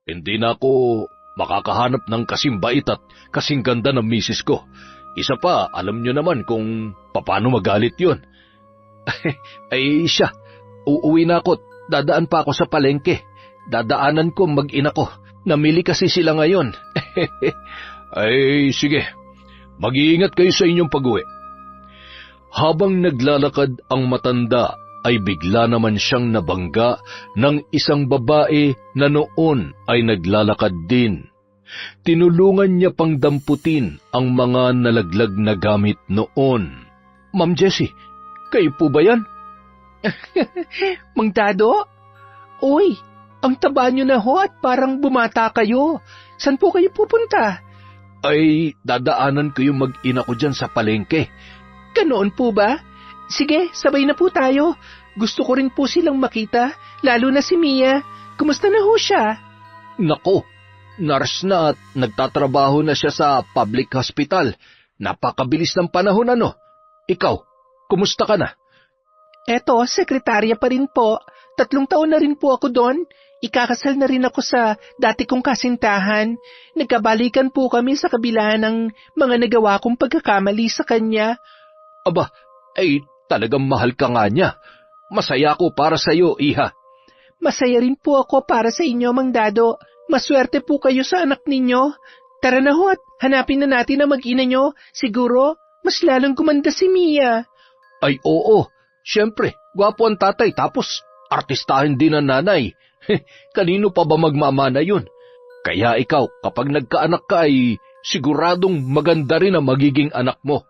hindi na ako makakahanap ng kasing bait at kasing ganda ng misis ko. Isa pa, alam nyo naman kung paano magalit yun. Ay siya, uuwi na ako. Dadaan pa ako sa palengke. Dadaanan ko mag-ina ko. Namili kasi sila ngayon. Ay sige, mag-iingat kayo sa inyong pag-uwi. Habang naglalakad ang matanda, ay bigla naman siyang nabangga ng isang babae na noon ay naglalakad din. Tinulungan niya pang damputin ang mga nalaglag na gamit noon. Ma'am Jessie, kayo po ba yan? Mang Dado? Uy, ang taba niyo na ho at parang bumata kayo. San po kayo pupunta? Ay, dadaanan ko yung mag-ina ko dyan sa palengke. Ganoon po ba? Sige, sabay na po tayo. Gusto ko rin po silang makita, lalo na si Mia. Kumusta na ho siya? Nako, nurse na at nagtatrabaho na siya sa public hospital. Napakabilis ng panahon ano. Ikaw, kumusta ka na? Eto, sekretarya pa rin po. 3 taon na rin po ako doon. Ikakasal na rin ako sa dati kong kasintahan. Nagkabalikan po kami sa kabila ng mga nagawa kong pagkakamali sa kanya. Aba, ay talagang mahal ka nga niya. Masaya ako para sa iyo, iha. Masaya rin po ako para sa inyo, Mang Dado. Maswerte po kayo sa anak ninyo. Tara na ho at hanapin na natin ang mag-ina nyo. Siguro, mas lalong gumanda si Mia. Ay oo, siyempre, gwapo ang tatay tapos artistahin din ang nanay. Kanino pa ba magmamana yun? Kaya ikaw, kapag nagkaanak ka ay siguradong maganda rin ang magiging anak mo.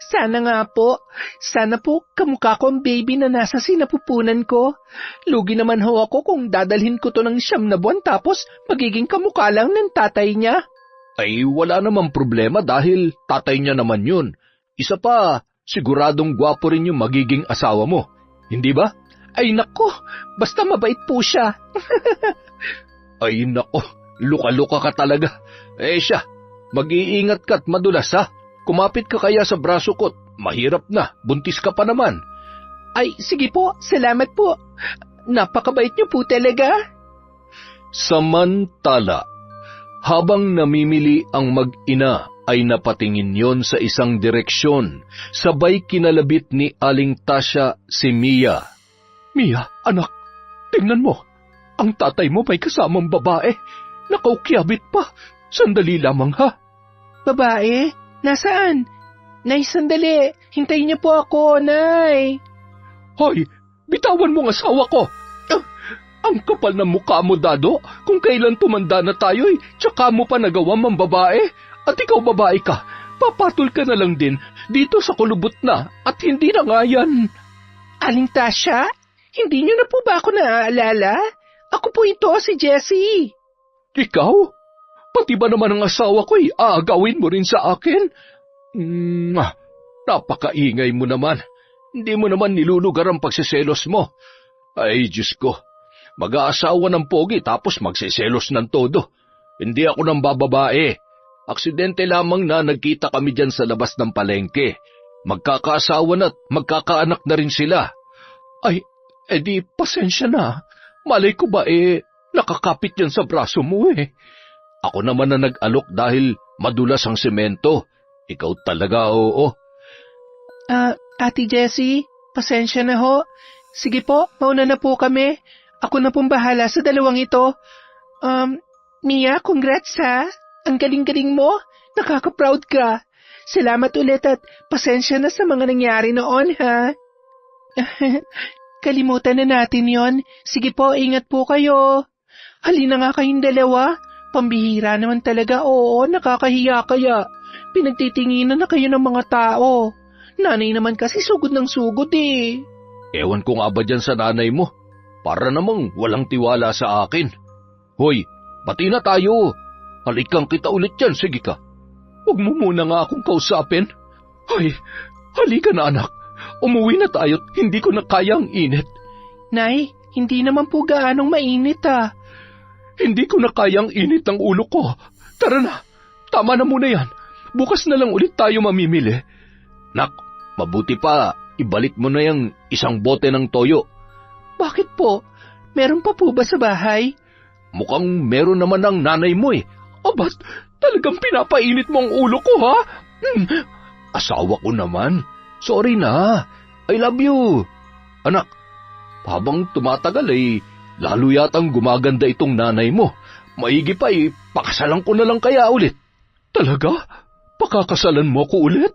Sana nga po. Sana po kamukha ko ang baby na nasa sinapupunan ko. Lugi naman ho ako kung dadalhin ko to ng 9 na buwan tapos magiging kamukha lang ng tatay niya. Ay wala namang problema dahil tatay niya naman yun. Isa pa, siguradong gwapo rin yung magiging asawa mo. Hindi ba? Ay nako, basta mabait po siya. Ay nako, luka-luka ka talaga. Siya, mag-iingat ka't madulas ha. Kumapit ka kaya sa braso ko't mahirap na, buntis ka pa naman. Ay, sige po, salamat po. Napakabait niyo po talaga. Samantala, habang namimili ang mag-ina ay napatingin yon sa isang direksyon, sabay kinalabit ni Aling Tasya si Mia. Mia, anak, tingnan mo. Ang tatay mo may kasamang babae. Nakaukyabit pa. Sandali lamang ha. Babae? Nasaan? Nay, sandali. Hintayin niyo po ako, Nay. Hoy, bitawan mo ang asawa ko. Ang kapal ng mukha mo, Dado. Kung kailan tumanda na tayo'y tsaka mo pa nagawa mang babae. At ikaw babae ka. Papatol ka na lang din dito sa kulubot na at hindi na nga yan. Aling Tasya? Hindi niyo na po ba ako naaalala? Ako po ito, si Jessie. Ikaw? Pati ba naman ang asawa ko'y aagawin mo rin sa akin? Napakaingay mo naman. Hindi mo naman nilulugar ang pagsiselos mo. Ay, Diyos ko. Mag-aasawa ng pogi tapos magsiselos ng todo. Hindi ako ng bababae. Aksidente lamang na nagkita kami dyan sa labas ng palengke. Magkakaasawa na't magkakaanak na rin sila. Ay, edi pasensya na. Malay ko ba nakakapit yan sa braso mo Ako naman na nag-alok dahil madulas ang semento. Ikaw talaga, oo. Ate Jessie, pasensya na ho. Sige po, mauna na po kami. Ako na pong bahala sa dalawang ito. Mia, congrats ha. Ang galing-galing mo. Nakaka-proud ka. Salamat ulit at pasensya na sa mga nangyari noon ha. Kalimutan na natin yon. Sige po, ingat po kayo. Halina nga kayong dalawa. Pambihira naman talaga, oo, nakakahiya kaya. Pinagtitinginan na kayo ng mga tao. Nanay naman kasi sugod ng sugod Ewan ko nga ba dyan sa nanay mo? Para namang walang tiwala sa akin. Hoy, bati na tayo. Halikan kita ulit yan, sige ka. Huwag mo muna nga akong kausapin. Ay, halika na anak. Umuwi na tayo't hindi ko na kaya ang init. Nay, hindi naman po gaanong mainit Hindi ko na kaya ang init ng ulo ko. Tara na, tama na muna yan. Bukas na lang ulit tayo mamimili. Nak, mabuti pa, ibalik mo na yung isang bote ng toyo. Bakit po? Meron pa po ba sa bahay? Mukhang meron naman ang nanay mo Abat, talagang pinapainit mo ang ulo ko ha? Asawa ko naman. Sorry na. I love you. Anak, habang tumatagal lalo yatang gumaganda itong nanay mo. Maigi pa pakasalan ko na lang kaya ulit. Talaga? Pakakasalan mo ko ulit?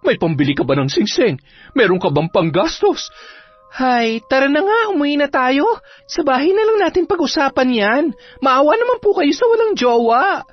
May pambili ka ba ng singsing? Meron ka bang panggastos? Hay, tara na nga, umuwi na tayo. Sa bahay na lang natin pag-usapan yan. Maawa naman po kayo sa walang jowa.